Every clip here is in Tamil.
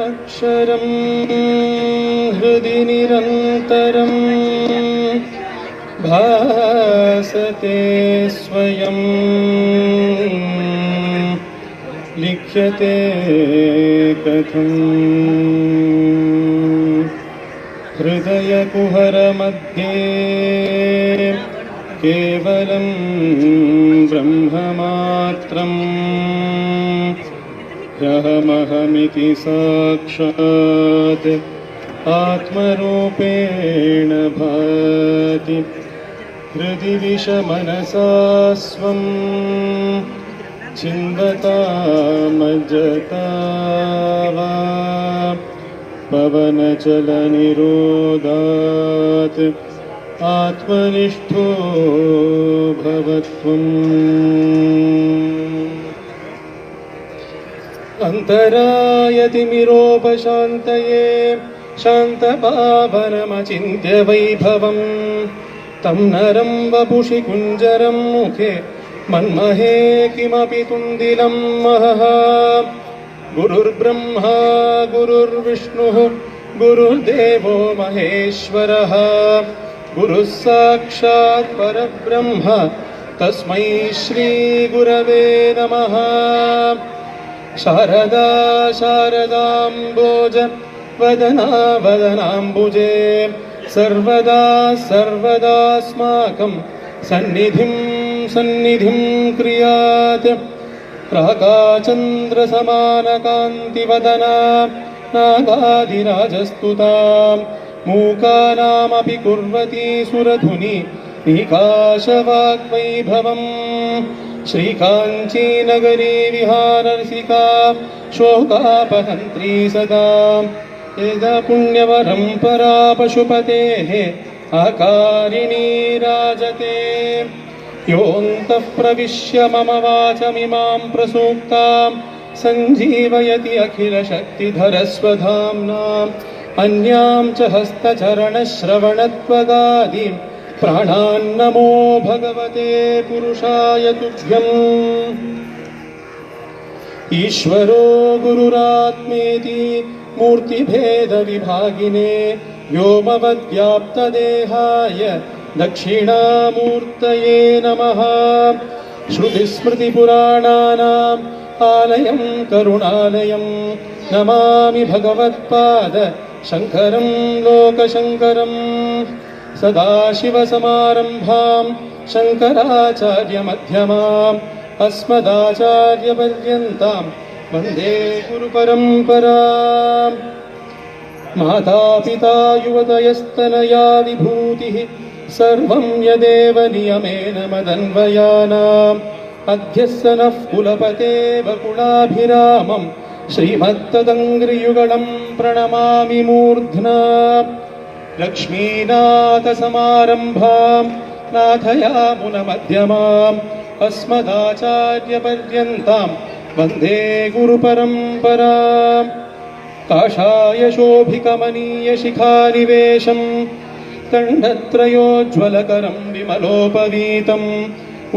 अक्षरं हृदि निरन्तरं भासते स्वयं लिख्यते कथम् हृदयकुहरमध्ये केवलं ब्रह्ममात्रम् ह्यहमहमिति साक्षात् आत्मरूपेण भाति हृदि विषमनसा स्वं चिन्वतामजता वा पवनचलनिरोधात् आत्मनिष्ठो भवत्वम् अन्तरायतिमिरोपशान्तये शान्तपावनमचिन्त्य वैभवं तं नरं वपुषि कुञ्जरं मुखे मन्महे किमपि तुन्दिलं महः गुरुर्ब्रह्मा गुरुर्विष्णुः गुरुर्देवो महेश्वरः गुरुः साक्षात् परब्रह्म तस्मै श्रीगुरवे नमः। शारदा शारदाम्बोज वदना वदनाम्बुजे सर्वदा सर्वदास्माकं सन्निधिं सन्निधिं क्रियात् प्राकाचन्द्रसमानकान्तिवदना नागाधिराजस्तुता मूकानामपि कुर्वती सुरधुनि निकाशवाग्वैभवम् श्रीकाञ्चीनगरी विहाररसिका शोकापहन्त्री सदा यदा पुण्यवरं परा पशुपतेः आकारिणी राजते योऽन्तः प्रविश्य मम वाचमिमां प्रसूक्तां सञ्जीवयति अखिलशक्तिधरस्वधाम्नाम् अन्यां च हस्तचरणश्रवणत्वगादीं प्राणान्नमो भगवते पुरुषाय तुभ्यम्। ईश्वरो गुरुरात्मेति मूर्तिभेदविभागिने व्योमवद्व्याप्तदेहाय दक्षिणामूर्तये नमः। श्रुतिस्मृतिपुराणानाम् आलयं करुणालयं नमामि भगवत्पाद शङ्करं लोकशङ्करम्। सदाशिवसमारम्भां शङ्कराचार्यमध्यमाम् अस्मदाचार्यपर्यन्तां वन्दे गुरुपरम्पराम्। मातापिता युवतयस्तनया विभूतिः सर्वं यदेव नियमेन मदन्वयानाम्। अध्यस्य नः कुलपते वकुलाभिरामं श्रीमत्तदङ्घ्रियुगलं प्रणमामि मूर्ध्ना। लक्ष्मीनाथसमारम्भां नाथयामुनमध्यमाम् अस्मदाचार्यपर्यन्तां वन्दे गुरुपरम्पराम्। काषाय शोभिकमनीयशिखानिवेशं दण्डत्रयोज्ज्वलकरं विमलोपवीतम्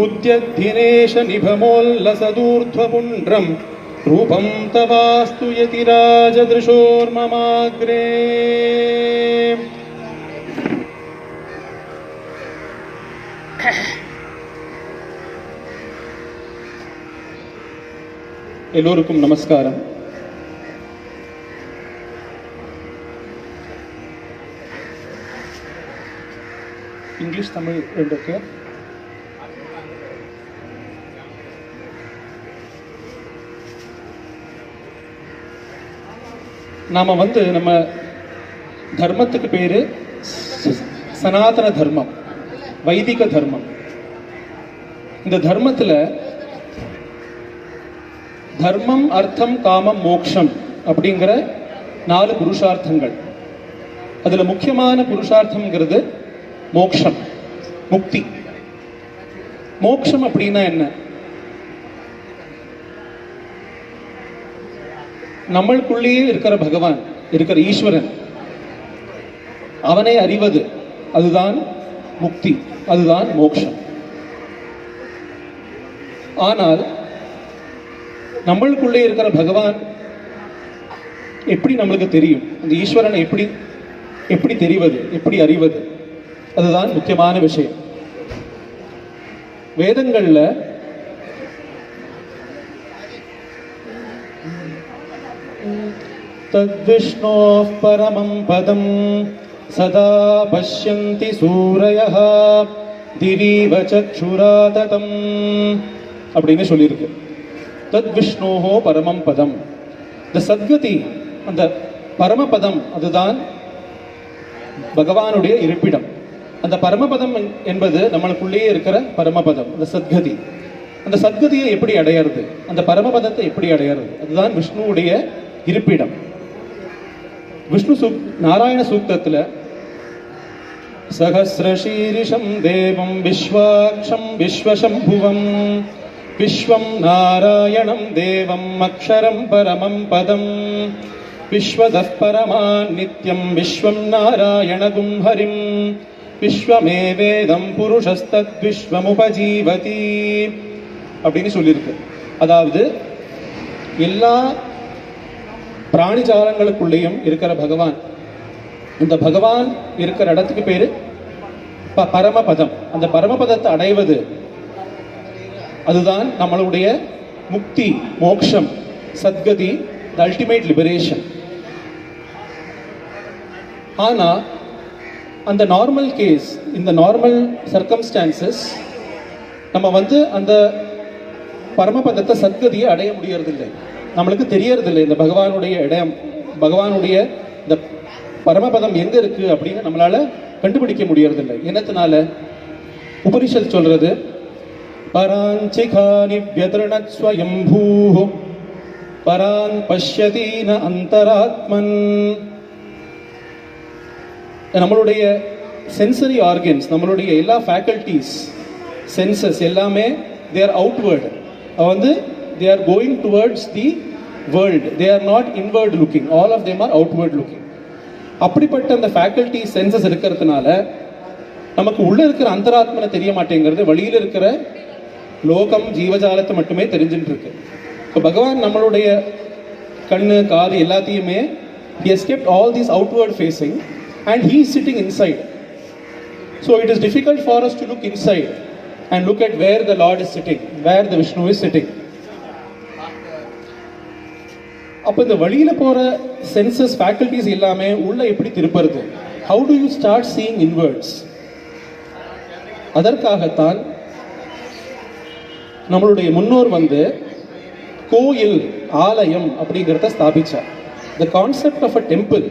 उद्यद्दिनेशनिभमोल्लसदूर्ध्वपुण्ड्रं रूपं तवास्तु यतिराजदृशोर्ममाग्रे। எல்லோருக்கும் நமஸ்காரம். இங்கிலீஷ் தமிழ் ரெண்டுக்கு நாம நம்ம தர்மத்துக்கு பேரு சனாதன தர்மம், வைதிக தர்மம். இந்த தர்மத்துல தர்மம் அர்த்தம் காமம் மோக்ஷம் அப்படிங்கிற 4 புருஷார்த்தங்கள். அதுல முக்கியமான புருஷார்த்தம்ங்கிறது மோக்ஷம், முக்தி. மோக்ஷம் அப்படின்னா என்ன? நம்மளுக்குள்ளேயே இருக்கிற பகவான், இருக்கிற ஈஸ்வரன், அவனை அறிவது, அதுதான் முக்தி, அதுதான் மோக்ஷம். ஆனால் நம்மளுக்குள்ளே இருக்கிற பகவான் எப்படி நம்மளுக்கு தெரியும்? அந்த ஈஸ்வரனை எப்படி எப்படி தெரிவது, எப்படி அறிவது? அதுதான் முக்கியமான விஷயம். வேதங்கள்ல தத்விஷ்ணோஃ பரமம் பதம் சதா பஷ்யந்தி சூரயः திவீவ சக்ஷுரா ததம் அப்படின்னு சொல்லியிருக்கு. தத்விஷ்ணோஹோ பரமம் பதம், இந்த சத்கதி, அந்த பரமபதம், அதுதான் பகவானுடைய இருப்பிடம். அந்த பரமபதம் என்பது நம்மளுக்குள்ளேயே இருக்கிற பரமபதம், அந்த சத்கதி. அந்த சத்கதியை எப்படி அடையிறது, அந்த பரமபதத்தை எப்படி அடையிறது? அதுதான் விஷ்ணுவுடைய இருப்பிடம். விஷ்ணு நாராயண சூக்தத்துல சகஸ்ரசீரிஷம் தேவம் விஸ்வாக்ஷம் விஸ்வசம்புவம் விஸ்வம் நாராயணம் தேவம் அக்ஷரம் பரமம் பதம் விஸ்வதः பரமான் நித்யம் விஸ்வம் நாராயணகும் ஹரிம் விஸ்வமேவேதம் புருஷஸ்தத் விஸ்வமுபஜீவதி அப்படின்னு சொல்லியிருக்கு. அதாவது எல்லா பிராணிஜாலங்களுக்குள்ளேயும் இருக்கிற பகவான், இந்த பகவான் இருக்கிற இடத்துக்கு பேரு பரமபதம். அந்த பரமபதத்தை அடைவது அதுதான் நம்மளுடைய முக்தி, மோக்ஷம், சத்கதி, the ultimate liberation. ஆனா அந்த நார்மல் கேஸ், இந்த நார்மல் சர்க்கம்ஸ்டான்சஸ் நம்ம அந்த பரமபதத்தை, சத்கதியை அடைய முடியறதில்லை, நம்மளுக்கு தெரியறதில்லை. இந்த பகவானுடைய இடம், பகவானுடைய இந்த பரமபதம் எங்க இருக்கு அப்படின்னு நம்மளால கண்டுபிடிக்க முடியறதில்லை. என்னத்தினால? உபனிஷத் சொல்றது பராஞ்சிகானி வ்யத்ருணத் ஸ்வயம்பூஹு பரான் பஷ்யதீன அந்தராத்மன். நம்மளுடைய சென்சரி ஆர்கன்ஸ், நம்மளுடைய எல்லா ஃபேக்கல்டிஸ், சென்சஸ் எல்லாமே they are outward. they are going towards the world, they are not inward looking, all of them are outward looking. அப்படிப்பட்ட அந்த ஃபேக்கல்டி சென்சஸ் இருக்கிறதுனால நமக்கு உள்ள இருக்கிற அந்தராத்மனை தெரிய மாட்டேங்கிறது, வெளியில இருக்கிற லோகம், ஜீவஜாலத்தை மட்டுமே தெரிஞ்சுட்டு இருக்கு. இப்போ பகவான் நம்மளுடைய கண்ணு, காது எல்லாத்தையுமே he has kept all these outward facing and he is sitting inside. So it is difficult for us to look inside and look at where the Lord is sitting, where the Vishnu is sitting. அப்போ இந்த வழியில போற சென்சஸ், ஃபேக்கல்டிஸ் எல்லாமே உள்ள எப்படி திருப்பறது? How do you start seeing inwards? அதற்காகத்தான் நம்மளுடைய முன்னோர் கோயில், ஆலயம் அப்படிங்கிறத ஸ்தாபிச்சார். The concept of a temple,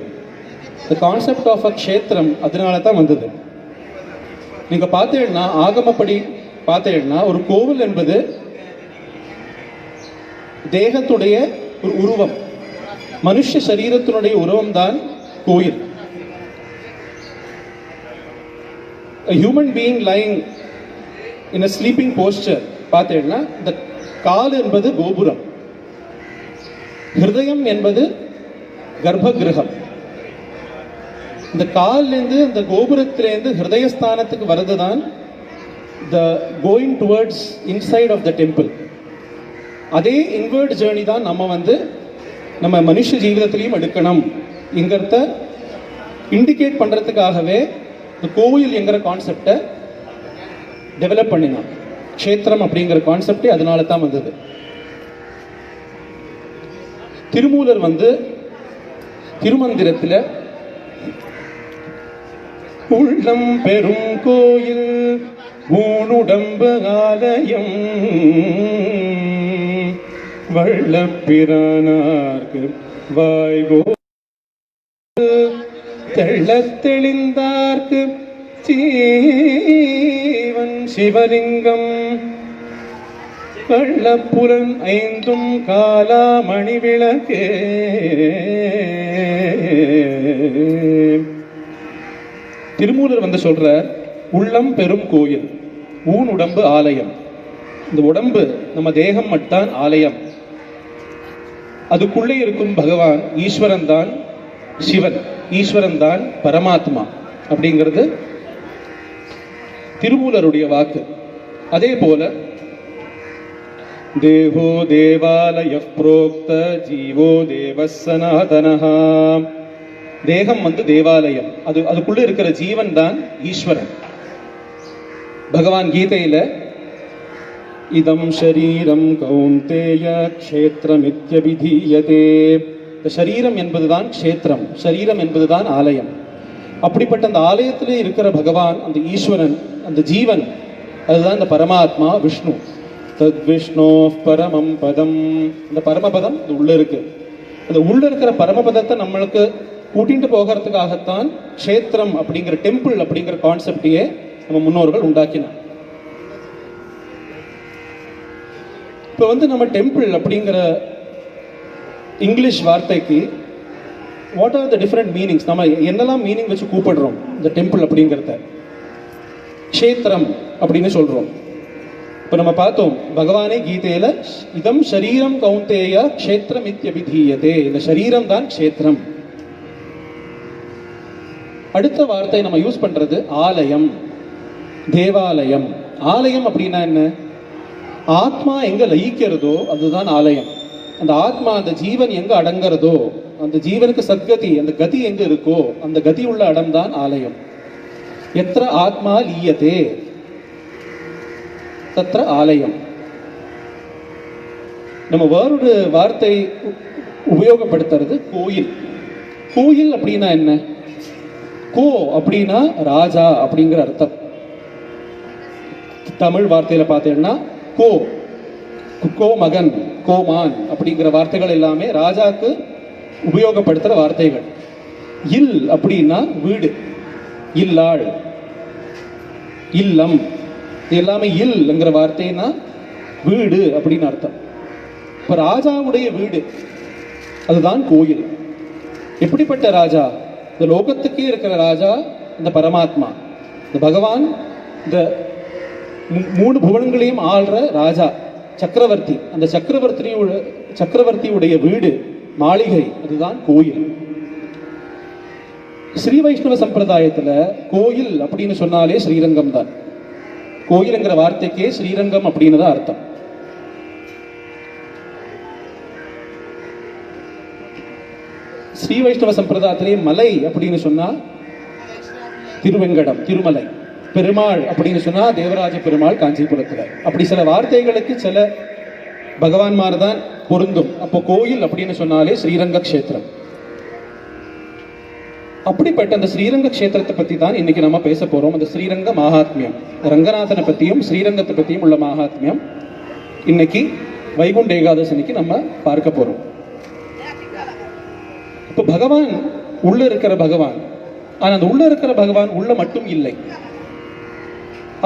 the concept of a க்ஷேத்திரம் அதனால தான் வந்தது. நீங்க பார்த்தீங்கன்னா, ஆகமப்படி பார்த்தீங்கன்னா, ஒரு கோவில் என்பது தேகத்துடைய ஒரு உருவம், மனுஷ சரீரத்தினுடைய உருவம் தான் கோயில். A human being lying in a sleeping posture பார்த்தீங்கன்னா, இந்த கால் என்பது கோபுரம், ஹிருதயம் என்பது கர்ப்பகிரகம். இந்த காலிலேருந்து, இந்த கோபுரத்திலேருந்து ஹிருதயஸ்தானத்துக்கு வரதுதான் the going towards inside of the temple. அதே இன்வர்ட் ஜேர்னி தான் நம்ம மனுஷ ஜீவிதத்திலையும் எடுக்கணும் என்கிறத இண்டிகேட் பண்றதுக்காகவே இந்த கோவில் என்கிற கான்செப்டை டெவலப் பண்ணினான். க்ஷேத்திரம் அப்படிங்கிற கான்செப்டே அதனால தான் வந்தது. திருமூலர் திருமந்திரத்தில் உள்ளம் பெரும் கோயில் ஊனுடம்பு ஆலயம் வள்ளப்பிரானார்க்கு வாய்கோ தெள்ளத்தெளிந்தார்க்கு சீவன் சிவலிங்கம் கள்ளப்புலன் ஐந்தும் காலாமணி விளக்கே. திருமூலர் சொல்றார், உள்ளம் பெரும் கோயில், ஊன் உடம்பு ஆலயம். இந்த உடம்பு, நம்ம தேகம் மட்டும் ஆலயம். அதுக்குள்ளே இருக்கும் பகவான், ஈஸ்வரன் தான் சிவன், ஈஸ்வரன் தான் பரமாத்மா அப்படிங்கிறது திருமூலருடைய வாக்கு. அதே போல தேவோ தேவாலய புரோக்த ஜீவோ தேவ சனாதனஹ. தேகம் வந்து தேவாலயம், அதுக்குள்ள இருக்கிற ஜீவன் தான் ஈஸ்வரன். பகவான் கீதையில இதம் ஷரீரம் கௌந்தேய க்ஷேத்ரமித்யபிதீயதே. இந்த ஷரீரம் என்பதுதான் க்ஷேத்திரம், ஷரீரம் என்பதுதான் ஆலயம். அப்படிப்பட்ட அந்த ஆலயத்திலே இருக்கிற பகவான், அந்த ஈஸ்வரன், அந்த ஜீவன், அதுதான் இந்த பரமாத்மா விஷ்ணு. தத் விஷ்ணோ பரமம் பதம். இந்த பரமபதம் இது உள்ள இருக்கு. அந்த உள்ள இருக்கிற பரமபதத்தை நம்மளுக்கு கூட்டிட்டு போகிறதுக்காகத்தான் க்ஷேத்திரம் அப்படிங்கிற டெம்பிள் அப்படிங்கிற கான்செப்டையே நம்ம முன்னோர்கள் உண்டாக்கினார். இப்போ வந்து நம்ம டெம்பிள் அப்படிங்கிற இங்கிலீஷ் வார்த்தைக்கு what are the different meanings, நம்ம என்னெல்லாம் மீனிங் வச்சு கூப்பிடுறோம் இந்த டெம்பிள் அப்படிங்கிறத. க்ஷேத்திரம் அப்படின்னு சொல்றோம். இப்போ நம்ம பார்த்தோம் பகவானே கீதையில இதம் ஷரீரம் கௌந்தேய க்ஷேத்திரம் இத்யபிதீயதே. இந்த ஷரீரம் தான் க்ஷேத்திரம். அடுத்த வார்த்தை நம்ம யூஸ் பண்றது ஆலயம், தேவாலயம். ஆலயம் அப்படின்னா என்ன? ஆத்மா எங்க லயிக்கிறதோ அதுதான் ஆலயம். அந்த ஆத்மா, அந்த ஜீவன் எங்க அடங்கிறதோ, அந்த ஜீவனுக்கு சத்கதி, அந்த கதி எங்க இருக்கோ அந்த கதி உள்ள இடம் தான் ஆலயம். எத்திர ஆத்மா லீயதே தத்ர ஆலயம். நம்ம வேறொரு வார்த்தை உபயோகப்படுத்துறது கோயில். கோயில் அப்படின்னா என்ன? கோ அப்படின்னா ராஜா அப்படிங்கிற அர்த்தம். தமிழ் வார்த்தையில பார்த்தீங்கன்னா கோ, கோ மகன், கோமான் அப்படிங்கிற வார்த்தைகள் எல்லாமே ராஜாக்கு உபயோகப்படுத்துற வார்த்தைகள். இல் அப்படின்னா வீடு, இல்லாள், இல்லம், இது எல்லாமே இல்ங்கிற வார்த்தைன்னா வீடு அப்படின்னு அர்த்தம். இப்ப ராஜாவுடைய வீடு அதுதான் கோயில். எப்படிப்பட்ட ராஜா? இந்த லோகத்துக்கே இருக்கிற ராஜா இந்த பரமாத்மா, இந்த பகவான், இந்த மூணு புவனங்களையும் ஆள்ற ராஜா, சக்கரவர்த்தி. அந்த சக்கரவர்த்தியுடைய வீடு, மாளிகை, அதுதான் கோயில். ஸ்ரீ வைஷ்ணவ சம்பிரதாயத்துல கோயில் அப்படின்னு சொன்னாலே ஸ்ரீரங்கம் தான். கோயில்ங்கிற வார்த்தைக்கே ஸ்ரீரங்கம் அப்படின்னு தான் அர்த்தம். ஸ்ரீ வைஷ்ணவ சம்பிரதாயத்திலே மலை அப்படின்னு சொன்னா திருவெங்கடம், திருமலை. பெருமாள் அப்படின்னு சொன்னா தேவராஜ பெருமாள் காஞ்சிபுரத்துல. அப்படி சில வார்த்தைகளுக்கு சில பகவான்மார் தான் பொருந்தும். அப்போ கோயில் அப்படின்னு சொன்னாலே ஸ்ரீரங்க க்ஷேத்திரம். அப்படிப்பட்ட அந்த ஸ்ரீரங்க க்ஷேத்திரத்தை பத்தி தான் இன்னைக்கு நம்ம பேச போறோம். அந்த ஸ்ரீரங்க மகாத்மியம், ரங்கநாதனை பத்தியும் ஸ்ரீரங்கத்தை பத்தியும் உள்ள மகாத்மியம் இன்னைக்கு வைகுண்ட ஏகாதசனிக்கு நம்ம பார்க்க போறோம். இப்ப பகவான் உள்ள இருக்கிற பகவான், ஆனா அந்த உள்ள இருக்கிற பகவான் உள்ள மட்டும் இல்லை,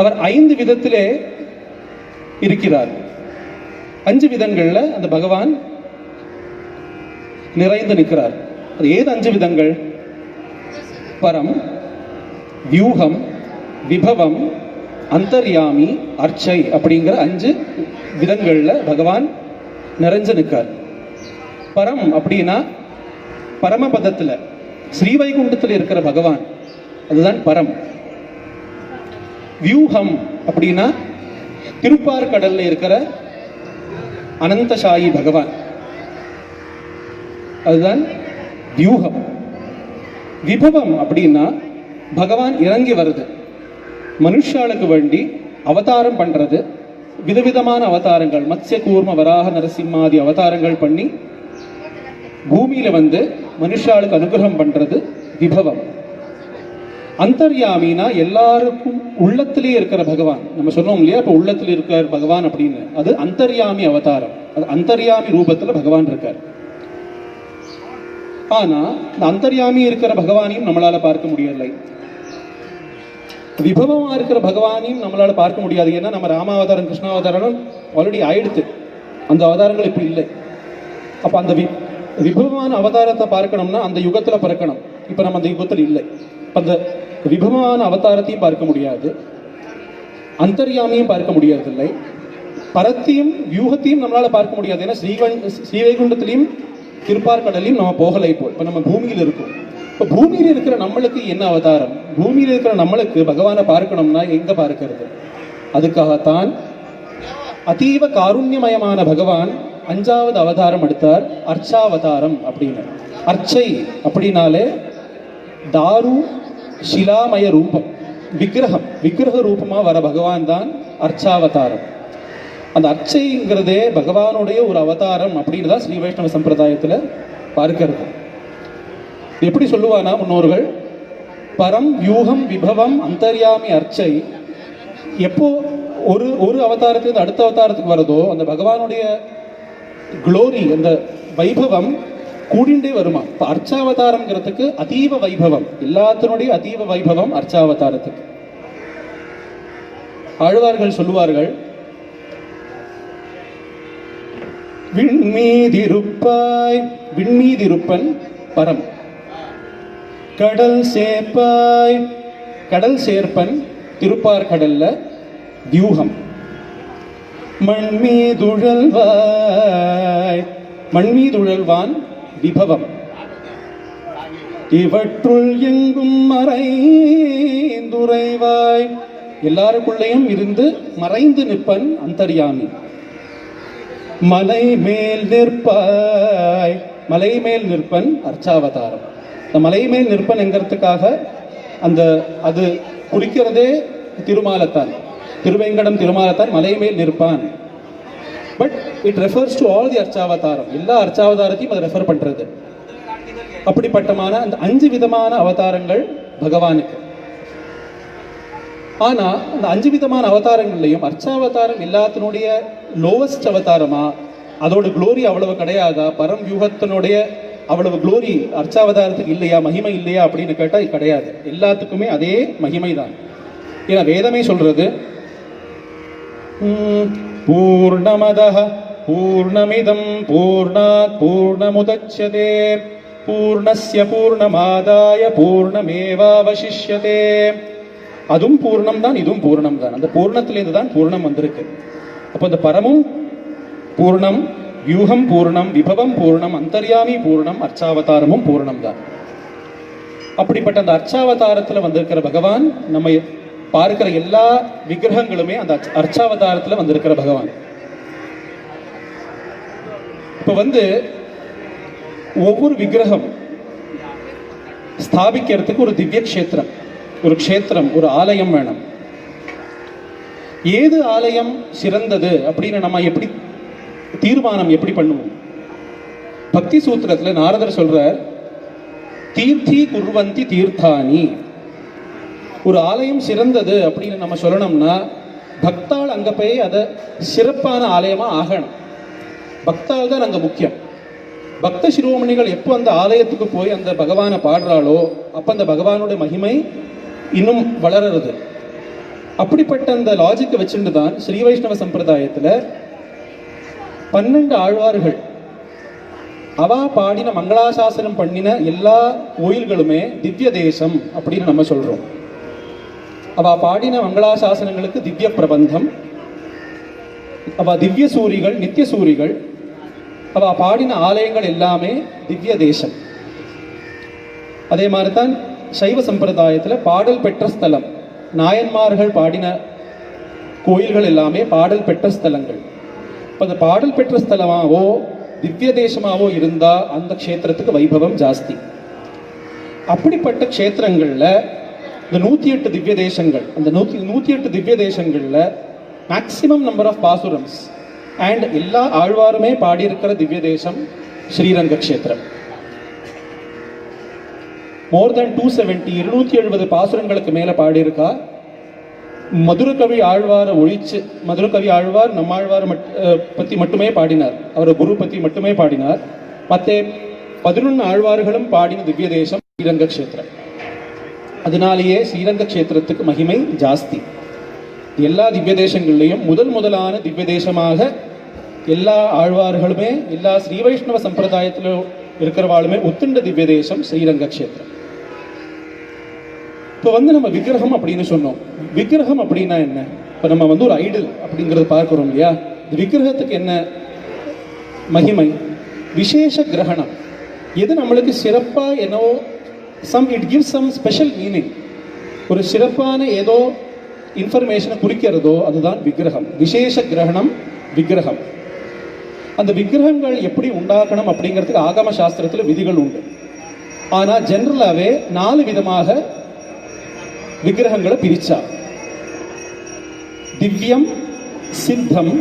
அவர் 5 விதத்திலே இருக்கிறார். 5 விதங்கள்ல அந்த பகவான் நிறைந்து நிற்கிறார். அது ஏது 5 விதங்கள்? பரம், வியூகம், விபவம், அந்தர்யாமி, அர்ச்சை அப்படிங்கிற 5 விதங்கள்ல பகவான் நிறைஞ்சு நிற்கார். பரம் அப்படின்னா பரமபதத்துல ஸ்ரீவைகுண்டத்தில் இருக்கிற பகவான், அதுதான் பரம். வியூகம் அப்படின்னா திருப்பார்கடல்ல இருக்கிற அனந்தசாயி பகவான், அதுதான் வியூகம். விபவம் அப்படின்னா பகவான் இறங்கி வருது, மனுஷாளுக்கு வேண்டி அவதாரம் பண்றது. விதவிதமான அவதாரங்கள், மத்ய கூர்ம வராக நரசிம்மாதி அவதாரங்கள் பண்ணி பூமியில வந்து மனுஷாளுக்கு அனுகிரகம் பண்றது விபவம். அந்தர்யாமினா எல்லாருக்கும் உள்ளத்திலே இருக்கிற பகவான். நம்ம சொன்னோம் இல்லையா, இப்ப உள்ளத்தில் இருக்கிற பகவான் அப்படின்னு, அது அந்தர்யாமி அவதாரம். அது அந்தர்யாமி ரூபத்துல பகவான் இருக்கார். ஆனா இந்த அந்தர்யாமி இருக்கிற பகவானையும் நம்மளால பார்க்க முடியலை, விபவமா இருக்கிற பகவானையும் நம்மளால பார்க்க முடியாது. ஏன்னா நம்ம ராமாவதாரம் கிருஷ்ணாவதாரம் ஆல்ரெடி ஆயிடுத்து, அந்த அவதாரங்கள் இப்ப இல்லை. அப்ப அந்த விபவமான அவதாரத்தை பார்க்கணும்னா அந்த யுகத்துல பிறக்கணும். இப்ப நம்ம அந்த யுகத்தில் இல்லை. அந்த விபவமான அவதாரத்தையும் பார்க்க முடியாது, அந்தர்யாமியும் பார்க்க முடியறதில்லை, பரத்தையும் வியூகத்தையும் நம்மளால பார்க்க முடியாது. ஏன்னா ஸ்ரீவைகுண்டத்திலையும் திருப்பார்கடலையும் நம்ம போகலை. இப்போ நம்ம பூமியில் இருக்கோம். இப்போ பூமியில் இருக்கிற நம்மளுக்கு என்ன அவதாரம்? பூமியில் இருக்கிற நம்மளுக்கு பகவானை பார்க்கணும்னா எங்க பார்க்கிறது? அதுக்காகத்தான் அதீவ காருண்யமயமான பகவான் 5வது அவதாரம் எடுத்தார், அர்ச்சாவதாரம் அப்படின்னு. அர்ச்சை அப்படின்னாலே தாரு ஷிலாமய ரூபம், விக்கிரக ரூபமா வர பகவான் தான் அர்ச்சாவதாரம். அந்த அர்ச்சைங்கிறதே பகவானுடைய ஒரு அவதாரம் அப்படின்னு தான் ஸ்ரீ வைஷ்ணவ சம்பிரதாயத்தில் பார்க்கிறது. எப்படி சொல்லுவானா முன்னோர்கள், பரம் யூகம் விபவம் அந்தர்யாமி அர்ச்சை. எப்போ ஒரு அவதாரத்துக்கு அடுத்த அவதாரத்துக்கு வருதோ அந்த பகவானுடைய குளோரி, அந்த வைபவம் கூடிண்டே வருமா. இப்போ அர்ச்சாவதாரம்ங்கிறதுக்கு அதீவ வைபவம், எல்லாத்தினுடைய அதீவ வைபவம் அர்ச்சாவதாரத்துக்கு. ஆழ்வார்கள் சொல்லுவார்கள், விண்மீதிருப்பாய், விண்மீதிருப்பன் பரம், கடல் சேர்ப்பாய், கடல் சேர்ப்பன் திருப்பார் கடல்ல வியூகம், மண்மீதுழல்வாய், மண்மீதுழல்வான் விபவம், இவற்றுள் எங்கும் மறைந்துரைவாய், எல்லாருக்குள்ளேயும் இருந்து மறைந்து நிற்பன் அந்தர்யாமி, மலை மேல் நிற்பாய், மலை மேல் நிற்பன் அர்ச்சாவதாரம். இந்த மலை மேல் நிற்பன் என்கிறதுக்காக அந்த அது குறிக்கிறதே திருமாலத்தான், திருவேங்கடம் திருமாலத்தான் மலை மேல் நிற்பான். But it refers to all the அர்ச்சாவதாரம், எல்லா அர்ச்சாவதாரத்தையும் அதை ரெஃபர் பண்றது. அப்படிப்பட்டமான அந்த 5 விதமான அவதாரங்கள் பகவானுக்கு. ஆனா அந்த 5 விதமான அவதாரங்கள்லையும் அர்ச்சாவதாரம் எல்லாத்தினுடைய லோவஸ்ட் அவதாரமா, அதோட குளோரி அவ்வளவு கிடையாதா, பரம் வியூகத்தினுடைய அவ்வளவு குளோரி அர்ச்சாவதாரத்துக்கு இல்லையா, மகிமை இல்லையா அப்படின்னு கேட்டா கிடையாது. எல்லாத்துக்குமே அதே மகிமை தான். ஏன்னா வேதமே சொல்றது, பூர்ணமதః பூர்ணமிதம் பூர்ணாத் பூர்ணமுதச்யதே பூர்ணஸ்ய பூர்ணமாதாய பூர்ணமேவாவசிஷ்யதே. அதுவும் பூர்ணம் தான், இதுவும் பூர்ணம் தான். அந்த பூர்ணத்திலிருந்து தான் பூர்ணம் வந்திருக்கு. அப்போ அந்த பரமும் பூர்ணம், வியூகம் பூர்ணம், விபவம் பூர்ணம், அந்தர்யாமி பூர்ணம், அர்ச்சாவதாரமும் பூர்ணம் தான். அப்படிப்பட்ட அந்த அர்ச்சாவதாரத்தில் வந்திருக்கிற பகவான், நம்ம பார்க்கிற எல்லா விக்கிரகங்களுமே அந்த அர்ச்சாவதாரத்தில் வந்திருக்கிற பகவான். இப்ப ஒவ்வொரு விக்கிரகம் ஸ்தாபிக்கிறதுக்கு ஒரு திவ்ய கஷேத்திரம், ஒரு க்ஷேத்திரம், ஒரு ஆலயம் வேணும். ஏது ஆலயம் சிறந்தது அப்படின்னு நம்ம எப்படி தீர்மானம் எப்படி பண்ணுவோம்? பக்தி சூத்திரத்துல நாரதர் சொல்றார், தீர்த்தி குர்வந்தி தீர்த்தானி. ஒரு ஆலயம் சிறந்தது அப்படின்னு நம்ம சொல்லணும்னா பக்தாள் அங்க போய் அதை சிறப்பான ஆலயமா ஆகணும். பக்தாள் தான் அங்க முக்கியம். பக்த சிரோமணிகள் எப்போ அந்த ஆலயத்துக்கு போய் அந்த பகவானை பாடுறாளோ அப்ப அந்த பகவானுடைய மகிமை இன்னும் வளருது. அப்படிப்பட்ட அந்த லாஜிக்கை வச்சுட்டு தான் ஸ்ரீ வைஷ்ணவ சம்பிரதாயத்துல 12 ஆழ்வார்கள் அவா பாடின மங்களாசாசனம் பண்ணின எல்லா கோயில்களுமே திவ்ய தேசம் அப்படின்னு நம்ம சொல்றோம். அவ பாடின மங்களாசாசனங்களுக்கு திவ்ய பிரபந்தம், அவ திவ்ய சூரிகள், நித்திய சூரிகள், அவ பாடின ஆலயங்கள் எல்லாமே திவ்ய தேசம். அதே மாதிரி தான் சைவ சம்பிரதாயத்தில் பாடல் பெற்ற ஸ்தலம், நாயன்மார்கள் பாடின கோயில்கள் எல்லாமே பாடல் பெற்ற ஸ்தலங்கள். இப்போ அந்த பாடல் பெற்ற ஸ்தலமாவோ திவ்ய தேசமாவோ இருந்தா அந்த க்ஷேத்திரத்துக்கு வைபவம் ஜாஸ்தி. அப்படிப்பட்ட க்ஷேத்திரங்கள்ல இந்த 108 திவ்ய தேசங்கள், அந்த 108 திவ்ய தேசங்கள்ல மேக்சிமம் நம்பர் ஆஃப் பாசுரம்ஸ் அண்ட் எல்லா ஆழ்வாருமே பாடியிருக்கிற திவ்ய தேசம் ஸ்ரீரங்க க்ஷேத்திரம். மோர் தென் 270 270 பாசுரங்களுக்கு மேல பாடியிருக்கா. மதுரகவி ஆழ்வாரை ஒழிச்சு, மதுரகவி ஆழ்வார் நம்மாழ்வாரை பத்தி மட்டுமே பாடினார், அவரை குரு பத்தி மட்டுமே பாடினார். மற்ற 11 ஆழ்வார்களும் பாடின திவ்ய தேசம் ஸ்ரீரங்க க்ஷேத்திரம். அதனாலேயே ஸ்ரீரங்க க்ஷேத்திரத்துக்கு மகிமை ஜாஸ்தி. எல்லா திவ்ய தேசங்கள்லையும் முதலான திவ்ய தேசமாக எல்லா ஆழ்வார்களுமே, எல்லா ஸ்ரீ வைஷ்ணவ சம்பிரதாயத்தில் இருக்கிறவாளுமே ஒத்துண்ட திவ்ய தேசம் ஸ்ரீரங்க க்ஷேத்திரம். இப்போ நம்ம விக்கிரகம் அப்படின்னு சொன்னோம். விக்கிரகம் அப்படின்னா என்ன? இப்போ நம்ம ஒரு ஐடல் அப்படிங்கிறத பார்க்கிறோம் இல்லையா? விக்கிரகத்துக்கு என்ன மகிமை? விசேஷ கிரகணம். எது நம்மளுக்கு சிறப்பா என்னவோ it gives some special meaning, ஒரு சிறப்பான ஏதோ இன்ஃபர்மேஷனை குறிக்கிறதோ அதுதான் விக்கிரகம். விசேஷ கிரகணம் விக்கிரகம். அந்த விக்கிரகங்கள் எப்படி உண்டாக்கணும் அப்படிங்கிறதுக்கு ஆகம சாஸ்திரத்தில் விதிகள் உண்டு. ஆனால் ஜென்ரலாகவே 4 விதமாக விக்கிரகங்களை பிரிச்சா. திவ்யம், சித்தம்,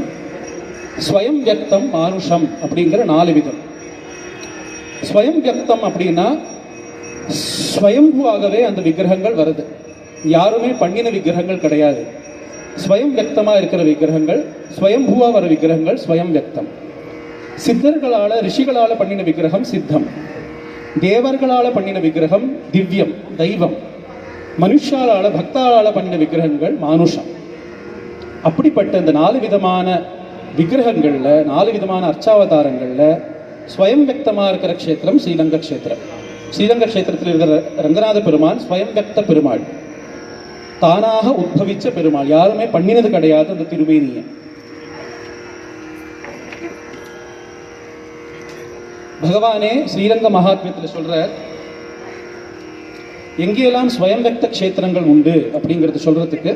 ஸ்வயம் வியக்தம், மானுஷம் அப்படிங்கிற 4 விதம். ஸ்வயம் வியக்தம் அப்படின்னா ஸ்வயம்புவாகவே அந்த விக்கிரகங்கள் வருது, யாருமே பண்ணின விக்கிரகங்கள் கிடையாது. ஸ்வயம் வியக்தமா இருக்கிற விக்கிரகங்கள், ஸ்வயம்புவா வர விக்கிரகங்கள் ஸ்வயம் வியக்தம். சித்தர்களால ரிஷிகளால பண்ணின விக்கிரகம் சித்தம். தேவர்களால பண்ணின விக்கிரகம் திவ்யம், தெய்வம். மனுஷாலால பக்தாளால பண்ணின விக்கிரகங்கள் மானுஷம். அப்படிப்பட்ட இந்த 4 விதமான விக்கிரகங்கள்ல, 4 விதமான அர்ச்சாவதாரங்கள்ல ஸ்வயம் வியக்தமா இருக்கிற க்ஷேத்திரம் ஸ்ரீரங்க க்ஷேத்திரம். ஸ்ரீரங்க க்ஷேத்திரத்தில் இருக்கிற ரங்கநாத பெருமான் ஸ்வயம் வியக்த பெருமாள், தானாக உத்பவிச்ச பெருமாள், யாருமே பண்ணினது கிடையாது அந்த திருமேனியை. பகவானே ஸ்ரீரங்க மகாத்மியத்தில் சொல்ற, எங்கெல்லாம் ஸ்வயம் வியக்த க்ஷேத்திரங்கள் உண்டு அப்படிங்கிறது சொல்றதுக்கு,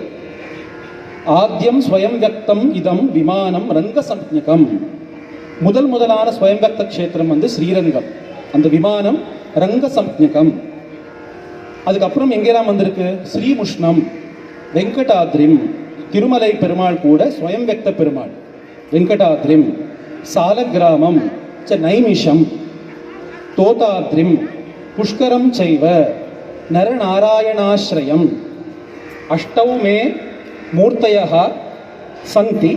ஆத்யம் ஸ்வயம் வியக்தம் இதம் விமானம் ரங்க சம்ஞகம். முதலான ஸ்வயம் வியக்த க்ஷேத்திரம் வந்து ஸ்ரீரங்கம், அந்த விமானம் ரங்க சம்ஞகம். அதுக்கப்புறம் எங்கெல்லாம் வந்திருக்கு, ஸ்ரீமுஷ்ணம், வெங்கடாத்ரிம், திருமலை பெருமாள் கூட ஸ்வயம் வியக்த பெருமாள், வெங்கடாத்ரிம், சாலக்கிராமம், நைமிஷம், தோதாத்ரிம், புஷ்கரம் சைவ, நரநாராயணாஸ்ரயம், அஷ்டௌமே மூர்த்தயः சந்தி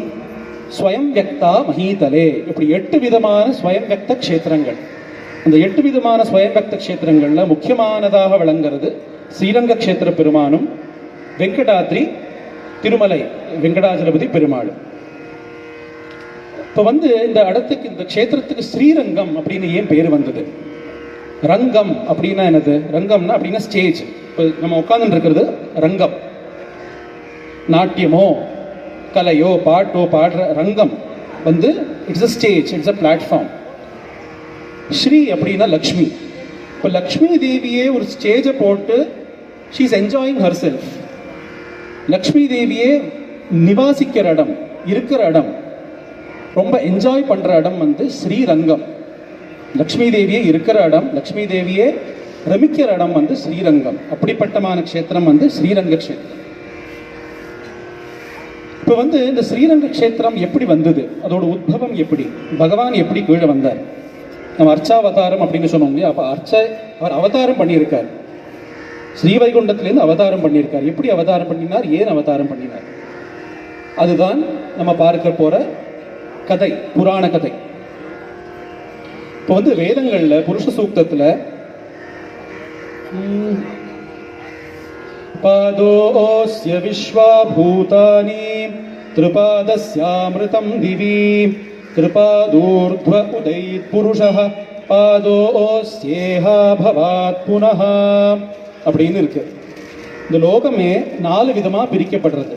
ஸ்வயம் வியக்தா மஹீதலே. இப்படி 8 விதமான ஸ்வயம் வியக்த க்ஷேத்திரங்கள். அந்த 8 விதமான ஸ்வயம் வியக்த க்ஷேத்திரங்கள்ல முக்கியமானதாக விளங்குறது ஸ்ரீரங்க க்ஷேத்திர பெருமானும் வெங்கடாத்ரி திருமலை வெங்கடாஜலபதி பெருமாளும். இப்போ வந்து இந்த இடத்துக்கு, இந்த க்ஷேத்திரத்துக்கு ஸ்ரீரங்கம் அப்படின்னு ஏன் பேர் வந்தது? ரங்கம் அப்படின்னா என்னது? ரங்கம்னா அப்படின்னா ஸ்டேஜ். இப்போ நம்ம உட்கார்ந்து இருக்கிறது ரங்கம். நாட்டியமோ கலையோ பாட்டோ பாடுற ரங்கம் வந்து it's a stage, it's a platform. Sri அப்படின்னா லக்ஷ்மி. இப்போ லக்ஷ்மி தேவியே ஒரு ஸ்டேஜை போட்டு she is enjoying herself. Lakshmi தேவியே நிவாசிக்கிற இடம், இருக்கிற இடம், ரொம்ப என்ஜாய் பண்ற இடம் வந்து ஸ்ரீரங்கம். லக்ஷ்மி தேவியே இருக்கிற இடம், லக்ஷ்மி தேவியே ரமிக்கிற இடம் வந்து ஸ்ரீரங்கம். அப்படிப்பட்டமான க்ஷேத்திரம் வந்து ஸ்ரீரங்க க்ஷேத்திரம். இப்போ வந்து இந்த ஸ்ரீரங்க க்ஷேத்திரம் எப்படி வந்தது, அதோட உத்பவம் எப்படி, பகவான் எப்படி கீழே வந்தார்? நம்ம அர்ச்சாவதாரம் அப்படின்னு சொன்னோம் இல்லையா? அப்போ அவர் அவதாரம் பண்ணியிருக்கார், ஸ்ரீவைகுண்டத்திலேருந்து அவதாரம் பண்ணியிருக்கார். எப்படி அவதாரம் பண்ணினார், ஏன் அவதாரம் பண்ணினார், அதுதான் நம்ம பார்க்க போற கதை, புராண கதை. இப்போ வந்து வேதங்கள்ல புருஷ சூக்தத்துல பாதோஸ்ய விஸ்வா பூதானி த்ரிபாதஸ்யாமிருதம் திவி த்ரிபாதூர்த்வ உதைத் புருஷः பாதோஸ்யேஹ பவாத் புனः அப்படின்னு இருக்கு. இந்த லோகமே 4 விதமா பிரிக்கப்படுறது.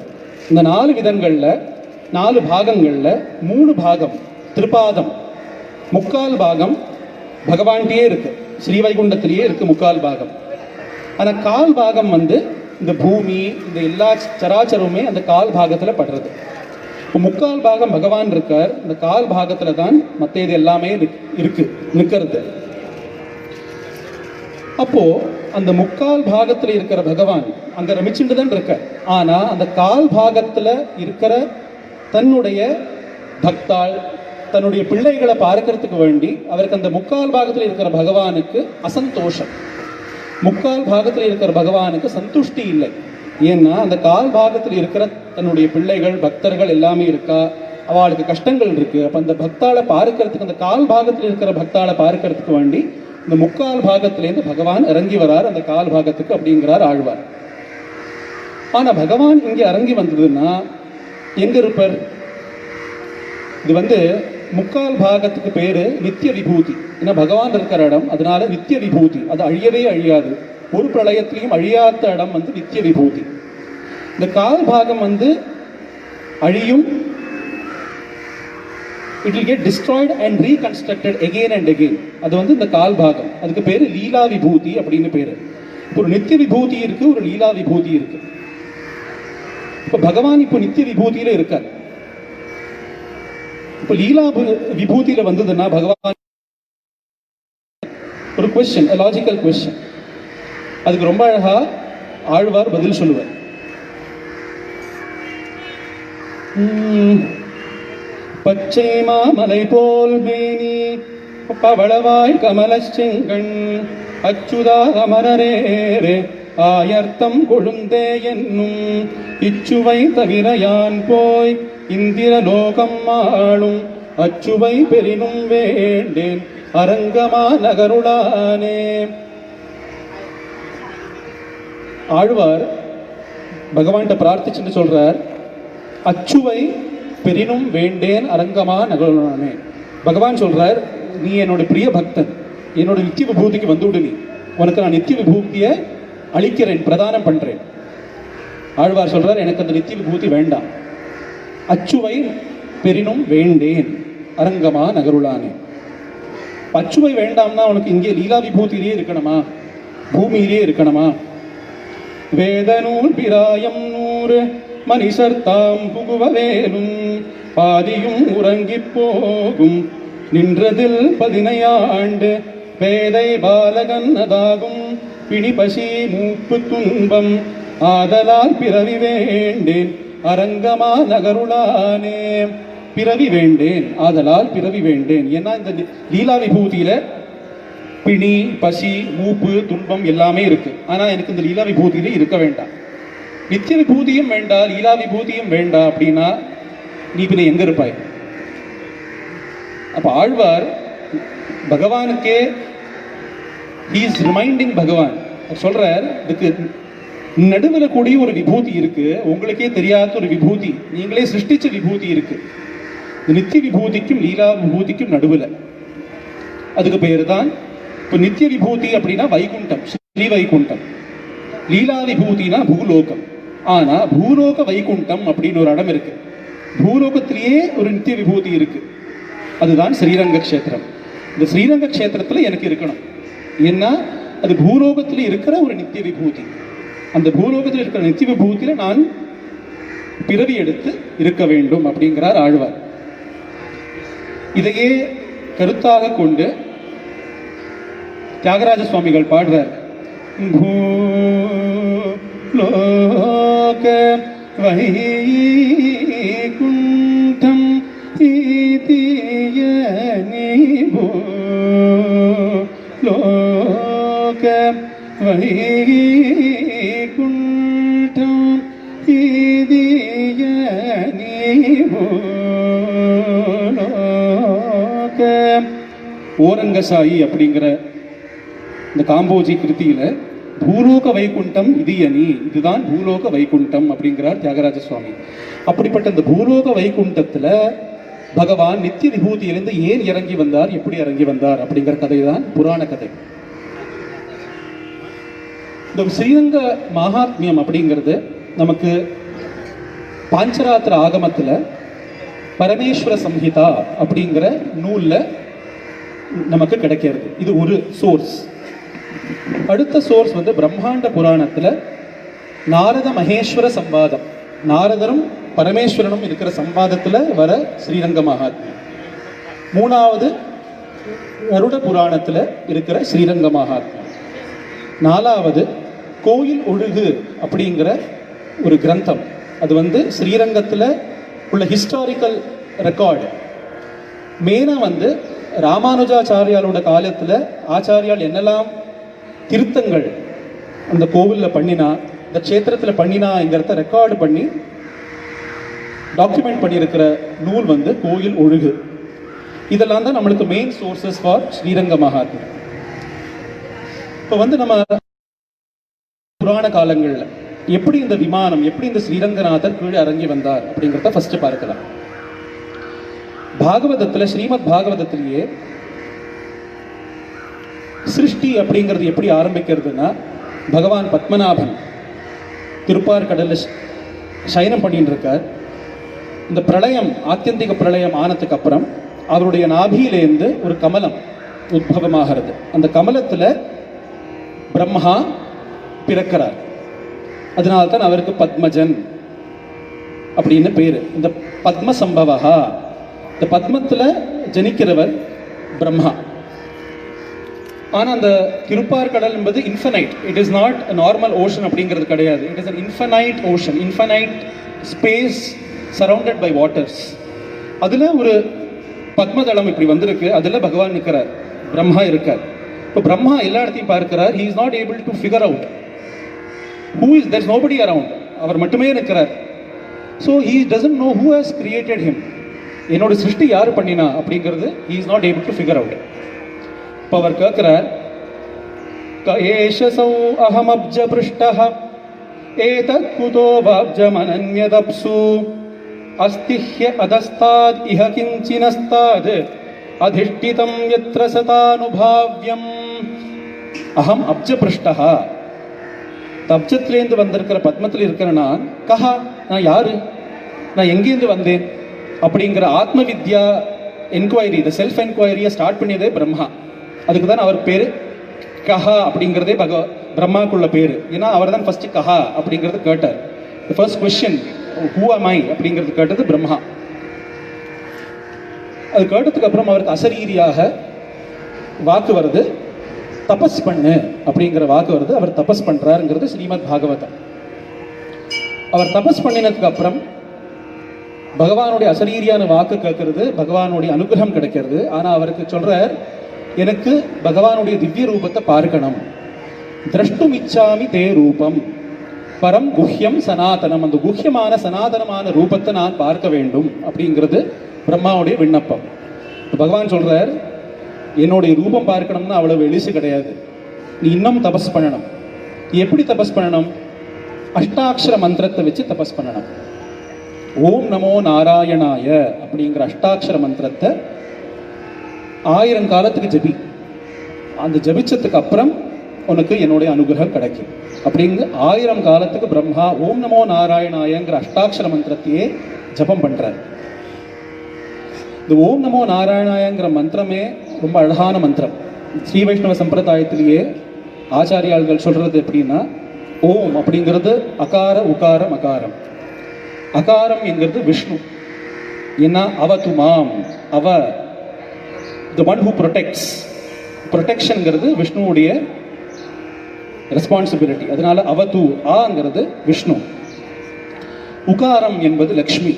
இந்த 4 விதங்கள்ல 4 பாகங்கள்ல 3 பாகம் திரிபாதம், 3/4 பாகம் பகவான்கிட்டயே இருக்கு, ஸ்ரீவைகுண்டத்திலேயே இருக்கு 3/4 பாகம். ஆனா 1/4 பாகம் வந்து இந்த பூமி, இந்த எல்லா சராச்சரவுமே அந்த 1/4 பாகத்துல படுறது. இப்போ 3/4 பாகம் பகவான் இருக்கார், இந்த 1/4 பாகத்துல தான் மற்ற இது எல்லாமே இருக்கு, நிற்கிறது. அப்போ அந்த 3/4 பாகத்துல இருக்கிற பகவான் அங்க ரமிச்சுட்டு தான் இருக்க. ஆனா அந்த 1/4 பாகத்துல இருக்கிற தன்னுடைய பக்தாள், தன்னுடைய பிள்ளைகளை பார்க்கறதுக்கு வேண்டி அவருக்கு அந்த 3/4 பாகத்தில் இருக்கிற பகவானுக்கு அசந்தோஷம், 3/4 பாகத்தில் இருக்கிற பகவானுக்கு சந்துஷ்டி இல்லை. ஏன்னா அந்த 1/4 பாகத்தில் இருக்கிற தன்னுடைய பிள்ளைகள் பக்தர்கள் எல்லாமே இருக்கா, அவளுக்கு கஷ்டங்கள் இருக்கு. அப்ப அந்த பக்தாளை பார்க்கறதுக்கு, அந்த 1/4 பாகத்தில் இருக்கிற பக்தாளை பார்க்கறதுக்கு வேண்டி இந்த 3/4 பாகத்திலேருந்து பகவான் இறங்கி வரார் அந்த 1/4 பாகத்துக்கு அப்படிங்கிறார் ஆழ்வார். ஆனா பகவான் இங்க இறங்கி வந்ததுன்னா எங்க இருப்பார்? இது வந்து 3/4 பாகத்துக்கு பேரு நித்திய விபூதி. ஏன்னா பகவான் இருக்கிற இடம், அதனால நித்திய விபூதி, அது அழியவே அழியாது, ஒரு பிரளயத்திலையும் அழியாத இடம் வந்து நித்திய விபூதி. இந்த 1/4 பாகம் வந்து அழியும், it will get destroyed and reconstructed again and again. அது வந்து இந்த 1/4 பாகம், அதுக்கு பேரு லீலா விபூதி அப்படின்னு பேரு. ஒரு நித்திய விபூதி இருக்கு, ஒரு லீலா விபூதி இருக்கு. இப்ப பகவான் இப்போ நித்திய விபூதியில இருக்கார். இப்போ லீலா விபூதியில வந்ததுன்னா பகவான் ஒரு கொஸ்டின், லாஜிக்கல் கொஸ்டின், அதுக்கு ரொம்ப அழகா ஆழ்வார் பதில் சொல்லுவார். பச்சை மாமலை போல் மேனி பவளவாய் கமலச்செங்கண் அச்சுதா அமரரேரே ஆயர்த்தம் கொழுந்தே என்னும் இச்சுவை தவிர யான் போய் இந்திர லோகம் ஆளும் அச்சுவை பெரினும் வேண்டேன் அரங்கமா நகருளானே. ஆழ்வார் பகவான்கிட்ட பிரார்த்திச்சுன்னு சொல்றார், அச்சுவை பெரினும் வேண்டேன் அரங்கமா நகருளானே. பகவான் சொல்றார், நீ என்னோட பிரிய பக்தன், என்னோட நித்திய விபூதிக்கு வந்து விடு, நீ உனக்கு நான் நித்திய விபூதியை அளிக்கிறேன், பிரதானம் பண்றேன். ஆழ்வார் சொல்றார், எனக்கு அந்த நித்திய விபூதி வேண்டாம், அச்சுவை பெரினும் வேண்டேன் அரங்கமா நகருளானே. அச்சுவை வேண்டாம்னா உனக்கு இங்கே லீலா விபூதியிலே இருக்கணுமா, பூமியிலே இருக்கணுமா? வேதநூல் பிராயம் 100 மனிஷர் தாம் புகுவவேலும் பாதியும் உறங்கிப் போகும் நின்றதில் 15 ஆண்டு பேதை பாலகன் அதாகும் பிணிபசி மூப்பு துன்பம் ஆதலால் பிறவி வேண்டேன் அரங்கமா நகருளானே. பிறவி வேண்டேன், ஆதலால் பிறவி வேண்டேன். ஏன்னா இந்த லீலா விபூதியில பிணி, பசி, மூப்பு, துன்பம் எல்லாமே இருக்கு. ஆனா எனக்கு இந்த லீலா விபூதியில இருக்க வேண்டாம். நித்திய விபூதியும் வேண்டாம், லீலா விபூதியும் வேண்டாம் அப்படின்னா நீ பின்ன எங்க இருப்பாய்? அப்ப ஆழ்வார் பகவானுக்கே ரிமைண்டிங், பகவான் சொல்றார், இதுக்கு நடுவில் கூடிய ஒரு விபூதி இருக்கு, உங்களுக்கே தெரியாத ஒரு விபூதி, நீங்களே சிருஷ்டிச்ச விபூதி இருக்கு. நித்திய விபூதிக்கும் லீலா விபூதிக்கும் நடுவில், அதுக்கு பேரு தான் இப்போ நித்திய விபூதி அப்படின்னா வைகுண்டம், ஸ்ரீ வைகுண்டம். லீலா விபூதினா பூலோகம். ஆனா பூலோக வைகுண்டம் அப்படின்னு ஒரு இடம் இருக்கு, பூலோகத்திலேயே ஒரு நித்திய விபூதி இருக்கு, அதுதான் ஸ்ரீரங்க கஷேத்திரம். இந்த ஸ்ரீரங்க கஷேத்திரத்துல எனக்கு இருக்கணும், ஏன்னா அது பூலோகத்தில் இருக்கிற ஒரு நித்திய விபூதி. அந்த பூலோகத்தில் இருக்கிற நித்திய விபூதியில நான் பிறவி எடுத்து இருக்க வேண்டும் அப்படிங்கிறார் ஆழ்வார். இதையே கருத்தாக கொண்டு தியாகராஜ சுவாமிகள் பாடுறார், பூலோக வைகுண்டம் இதயனி பூலோக வைகுண்டம் இதயனி பூலோக. ஓரங்கசாயி அப்படிங்கிற இந்த காம்போஜி கிருத்தியில பூலோக வைகுண்டம் இதயனி, இதுதான் பூலோக வைகுண்டம் அப்படிங்கிறார் தியாகராஜ சுவாமி. அப்படிப்பட்ட இந்த பூலோக வைகுண்டத்துல பகவான் நித்திய விபூதியிலிருந்து ஏன் இறங்கி வந்தார், எப்படி இறங்கி வந்தார் அப்படிங்கிற கதை தான் புராண கதை. இந்த ஸ்ரீரங்க மகாத்மியம் அப்படிங்கிறது நமக்கு பாஞ்சராத்திர ஆகமத்துல பரமேஸ்வர சம்ஹிதா அப்படிங்கிற நூல்ல நமக்கு கிடைக்கிறது. இது ஒரு சோர்ஸ். அடுத்த சோர்ஸ் வந்து பிரம்மாண்ட புராணத்துல நாரத மகேஸ்வர சம்பாதம், நாரதரும் பரமேஸ்வரனும் இருக்கிற சம்பாதத்துல வர ஸ்ரீரங்க மகாத்மியம். மூணாவது கருட புராணத்துல இருக்கிற ஸ்ரீரங்க மகாத்மியம். நாலாவது கோயில் ஒழுகு அப்படிங்கிற ஒரு கிரந்தம், அது வந்து ஸ்ரீரங்கத்துல உள்ள ஹிஸ்டாரிக்கல் ரெக்கார்டு. மெயினா வந்து ராமானுஜாச்சாரியாலோட காலத்துல ஆச்சாரியால் என்னெல்லாம் திருத்தங்கள் அந்த கோவில்ல பண்ணினா, இந்த கஷேத்திரத்துல பண்ணினாங்கிறத ரெக்கார்டு பண்ணி டாக்குமெண்ட் பண்ணியிருக்கிற நூல் வந்து கோயில் ஒழுகு. இதெல்லாம் தான் நம்மளுக்கு மெயின் சோர்சஸ் ஃபார் ஸ்ரீரங்க மகாத்மியம். இப்போ வந்து நம்ம புராண காலங்கள்ல எப்படி இந்த விமானம், எப்படி இந்த ஸ்ரீரங்கநாதர் கீழே இறங்கி வந்தார் அப்படிங்கிறத ஃபர்ஸ்ட் பார்க்கலாம். பாகவதத்துல, ஸ்ரீமத் பாகவதத்திலேயே சிருஷ்டி அப்படிங்கிறது எப்படி ஆரம்பிக்கிறதுனா, பகவான் பத்மநாபன் திருப்பார் கடல்ல சயனம் பண்ணிட்டு இருக்கார். இந்த பிரளயம், ஆத்தியந்திக பிரளயம் ஆனதுக்கு அப்புறம் அவருடைய நாபியிலேருந்து ஒரு கமலம் உத்பவமாகிறது. அந்த கமலத்துல பிரம்மா பிறக்கிறார். அதனால்தான் அவருக்கு பத்மஜன் அப்படின்னு பேரு. இந்த பத்ம சம்பவா இந்த பத்மத்தில் ஜனிக்கிறவர் பிரம்மா. ஆனால் அந்த திருப்பார்கடல் என்பது infinite. It is not normal ocean அப்படிங்கிறது கிடையாது. It is an infinite ocean, infinite space surrounded by waters. அதில் ஒரு பத்மதளம் இப்படி வந்திருக்கு, அதில் பகவான் நிற்கிறார், பிரம்மா இருக்கார். இப்போ பிரம்மா எல்லா இடத்தையும் பார்க்கிறார். He is not able to figure out who is, there is nobody around. அவர் மட்டுமே இருக்கிறார். So he doesn't know who has created him. என்னோட சிருஷ்டி யார் பண்ணினா அப்படிங்கிறது he is not able to figure out. இப்போ அவர் கேட்கிறார், ஏஷசௌ அஹமப்ஜ பிருஷ்டஹ ஏதத் குதோ வாப்ஜமனன்யதப்சு அஸ்திஹ்ய அதஸ்தாத் இஹ கிஞ்சினஸ்தாத் அதிஷ்டிதம் யத்ர சதானுபாவ்யம். அஹம் அப்ஜ பிருஷ்டஹ, அப்ஜத்திலேருந்து வந்திருக்கிற பத்மத்தில் இருக்கிற நான், கஹா நான் யாரு, நான் எங்கேருந்து வந்தேன் அப்படிங்கிற ஆத்ம வித்யா என்கொயரி, இந்த செல்ஃப் என்கொயரியை ஸ்டார்ட் பண்ணியதே பிரம்மா. அதுக்கு தான் அவர் பேர் கஹா அப்படிங்கிறதே பிரம்மாக்குள்ள பேர். ஏன்னா அவர் தான் ஃபர்ஸ்ட் கஹா அப்படிங்கிறது கேட்டார். ஃபர்ஸ்ட் கொஸ்டின் ஹூ ஆம் ஐ அப்படிங்கிறது கேட்டது பிரம்மா. அது கேட்டதுக்கு அப்புறம் அவருக்கு அசரீரியாக வாக்கு வருது, தபஸ் பண்ணு அப்படிங்கிற வாக்கு வருது. அவர் தபஸ் பண்றாருங்கிறது ஸ்ரீமத் பாகவதம். அவர் தபஸ் பண்ணினதுக்கு அப்புறம் பகவானுடைய அசரீரியான வாக்கு கேட்கறது, பகவானுடைய அனுகிரகம் கிடைக்கிறது. ஆனா அவருக்கு சொல்றார், எனக்கு பகவானுடைய திவ்ய ரூபத்தை பார்க்கணும். திரஷ்டும் இச்சாமி தே ரூபம் பரம் குஹ்யம் சனாதனம். அந்த குஹ்யமான சனாதனமான ரூபத்தை நான் பார்க்க வேண்டும் அப்படிங்கிறது பிரம்மாவுடைய விண்ணப்பம். பகவான் சொல்றார், என்னுடைய ரூபம் பார்க்கணும்னா அவ்வளவு எளிசு கிடையாது, நீ இன்னும் தபஸ் பண்ணணும். எப்படி தபஸ் பண்ணணும்? அஷ்டாட்சர மந்திரத்தை வச்சு தபஸ் பண்ணணும். ஓம் நமோ நாராயணாய அப்படிங்கிற அஷ்டாட்சர மந்திரத்தை 1000 காலத்துக்கு ஜபி. அந்த ஜபிச்சதுக்கு அப்புறம் உனக்கு என்னுடைய அனுகிரகம் கிடைக்கும் அப்படிங்க 1000 காலத்துக்கு பிரம்மா ஓம் நமோ நாராயணாயங்கிற அஷ்டாட்சர மந்திரத்தையே ஜபம் பண்றார். இந்த ஓம் நமோ நாராயணாயங்கிற மந்திரமே ரொம்ப அழகான மந்திரம். ஸ்ரீ வைஷ்ணவ சம்பிரதாயத்திலேயே ஆச்சாரியாள்கள் சொல்றது எப்படின்னா, ஓம் அப்படிங்கிறது அகார உகாரம் அகாரம். அகாரம் என்கிறது விஷ்ணு. ஏன்னா அவத்து மாம், அவ the one who protects. ப்ரொடெக்ஷன்ங்கிறது விஷ்ணுவுடைய ரெஸ்பான்சிபிலிட்டி. அதனால அவத்து ஆங்கிறது விஷ்ணு. உகாரம் என்பது லக்ஷ்மி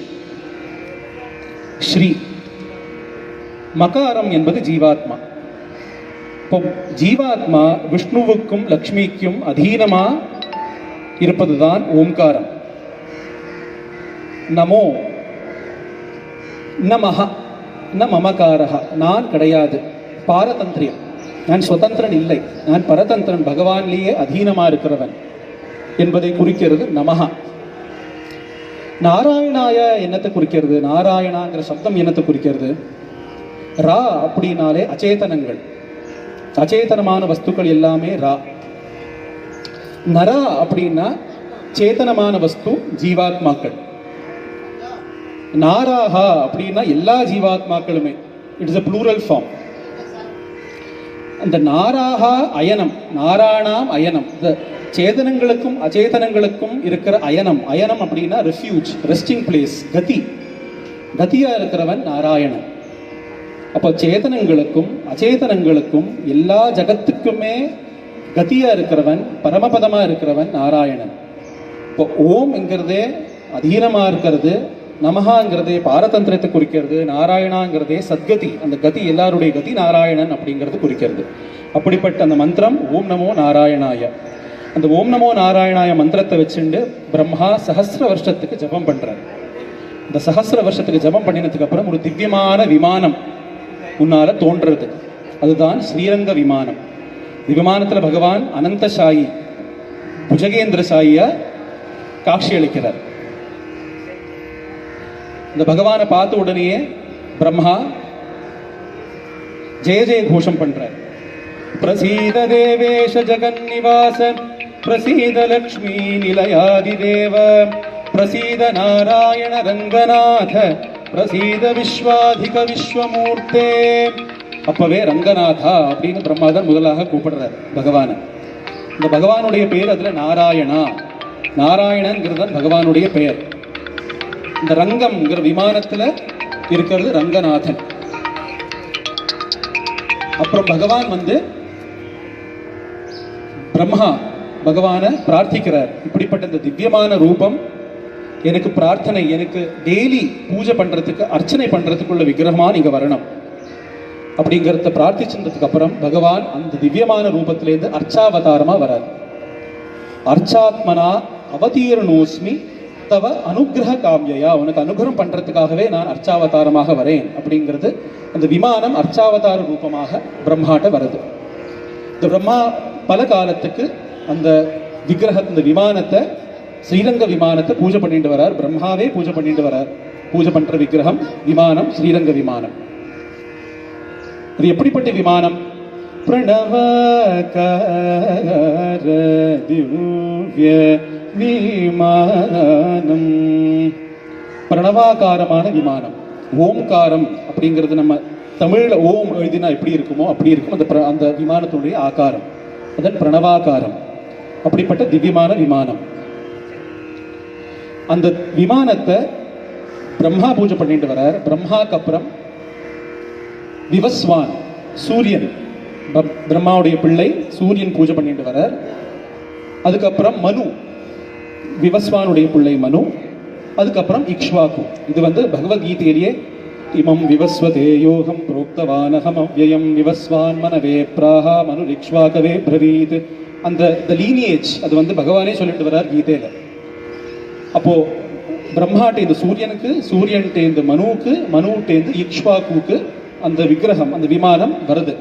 ஸ்ரீ. மகாரம் என்பது ஜீவாத்மா. இப்போ ஜீவாத்மா விஷ்ணுவுக்கும் லக்ஷ்மிக்கும் அதீனமா இருப்பதுதான் ஓம்காரம். நமோ நமஹ ந மமகாரஹ, நான் கிடையாது, பாரதந்திரியம், நான் சுதந்திரன் இல்லை, நான் பரதந்திரன், பகவான்லேயே அதீனமா இருக்கிறவன் என்பதை குறிக்கிறது நமஹா. நாராயணாய என்னத்தை குறிக்கிறது? நாராயணாங்கிற சப்தம் என்னத்தை குறிக்கிறது? ரா அப்படின்னாலே அச்சேதனங்கள், அச்சேதனமான வஸ்துக்கள் எல்லாமே ரா. நரா அப்படின்னா சேதனமான வஸ்து ஜீவாத்மாக்கள். நாராஹா அப்படின்னா எல்லா ஜீவாத்மாக்களுமே. It is a plural form. அந்த நாராஹா அயனம், நாராணாம் அயனம், இந்த சேதனங்களுக்கும் அச்சேதனங்களுக்கும் இருக்கிற அயனம். அயனம் அப்படின்னா ரெஃப்யூஜ், ரெஸ்டிங் பிளேஸ், கதி. கதியா இருக்கிறவன் நாராயணன். அப்போ சேதனங்களுக்கும் அச்சேதனங்களுக்கும் எல்லா ஜகத்துக்குமே கதியா இருக்கிறவன், பரமபதமா இருக்கிறவன் நாராயணன். இப்போ ஓம்ங்கிறதே அதீனமா இருக்கிறது, நமஹாங்கிறதே பாரதந்திரத்தை குறிக்கிறது, நாராயணாங்கிறதே சத்கதி, அந்த கதி எல்லாருடைய கதி நாராயணன் அப்படிங்கிறது குறிக்கிறது. அப்படிப்பட்ட அந்த மந்திரம் ஓம் நமோ நாராயணாய. அந்த ஓம் நமோ நாராயணாய மந்திரத்தை வச்சுட்டு பிரம்மா சஹஸ்ர வருஷத்துக்கு ஜபம் பண்றார். இந்த சஹஸ்ர வருஷத்துக்கு ஜபம் பண்ணினதுக்கு அப்புறம் ஒரு திவ்யமான விமானம் முன்னால தோன்றது. அதுதான் ஸ்ரீரங்க விமானம். விமானத்துல பகவான் அனந்தசாயி, புஜகேந்திர சாயியா காட்சி அளிக்கிறார். இந்த பகவானை பார்த்த உடனேயே பிரம்மா ஜெய ஜெய கோஷம் பண்றார். பிரசீத தேவேஷ ஜெகன்னிவாச பிரசீத லக்ஷ்மி நிலையாதிதேவ பிரசீத நாராயண ரங்கநாத பிரசீத விஸ்வாதிக விஸ்வமூர்த்தே. அப்பவே ரங்கநாதா அப்படின்னு பிரம்மாதான் முதலாக கூப்பிடுறார் பகவான. இந்த பகவானுடைய பெயர் அதுல நாராயணா. நாராயணன்கிறது பகவானுடைய பெயர். இந்த ரங்கம்ங்கிற விமானத்துல இருக்கிறது ரங்கநாதன். அப்புறம் பகவான் வந்து பிரம்மா பகவானை பிரார்த்திக்கிறார், இப்படிப்பட்ட இந்த திவ்யமான ரூபம் எனக்கு பிரார்த்தனை, எனக்கு டெய்லி பூஜை பண்றதுக்கு அர்ச்சனை பண்றதுக்குள்ள விக்கிரகமா நீங்க வரணும் அப்படிங்கிறத பிரார்த்திச்சதுக்கு அப்புறம் பகவான் அந்த திவ்யமான ரூபத்திலேருந்து அர்ச்சாவதாரமா வராது. அர்ச்சாத்மனா அவதீர்ணோஸ்மி தவ அனுகிரக காமியா, உனக்கு அனுகிரகம் பண்றதுக்காகவே நான் அர்ச்சாவதாரமாக வரேன் அப்படிங்கிறது அந்த விமானம் அர்ச்சாவதார ரூபமாக பிரம்மாட்ட வருது. இந்த பிரம்மா பல காலத்துக்கு அந்த விக்கிரக இந்த விமானத்தை ஸ்ரீரங்க விமானத்தை பூஜை பண்ணிட்டு வரார். பிரம்மாவே பூஜை பண்ணிட்டு வரார். பூஜை பண்ற விக்கிரகம் விமானம், ஸ்ரீரங்க விமானம். அது எப்படிப்பட்ட விமானம்? பிரணவகார திவ்ய விமானம், பிரணவாகாரமான விமானம். ஓம்காரம் அப்படிங்கிறது நம்ம தமிழ்ல ஓம் எழுதினா எப்படி இருக்குமோ அப்படி இருக்கும் அந்த விமானத்துடைய ஆகாரம், அதன் பிரணவாகாரம். அப்படிப்பட்ட திவ்யமான விமானம். அந்த விமானத்தை பிரம்மா பூஜை பண்ணிட்டு வரார். பிரம்மாக்கு அப்புறம் விவஸ்வான் சூரியன், பிரம்மாவுடைய பிள்ளை சூரியன் பூஜை பண்ணிட்டு வரார். அதுக்கப்புறம் மனு, விவஸ்வானுடைய பிள்ளை மனு. அதுக்கப்புறம் இக்ஷ்வாகு. இது வந்து பகவத்கீதையிலேயே இமம் விவஸ்வதே யோகம் புரோக்தவானகம் அவ்யயம் விவஸ்வான் மனவே பிராஹா மனு இக்ஷ்வாகவே பிரவீத். அந்த லீனியேஜ் அது வந்து பகவானே சொல்லிட்டு வர்றார் கீதையில. அப்போ பிரம்மாட்டேந்து சூரியனுக்கு, சூரியன்டேந்து மனுவுக்கு, மனுட்டேந்து இக்ஷ்வாகுக்கு அந்த விக்கிரகம் அந்த விமானம் வருது.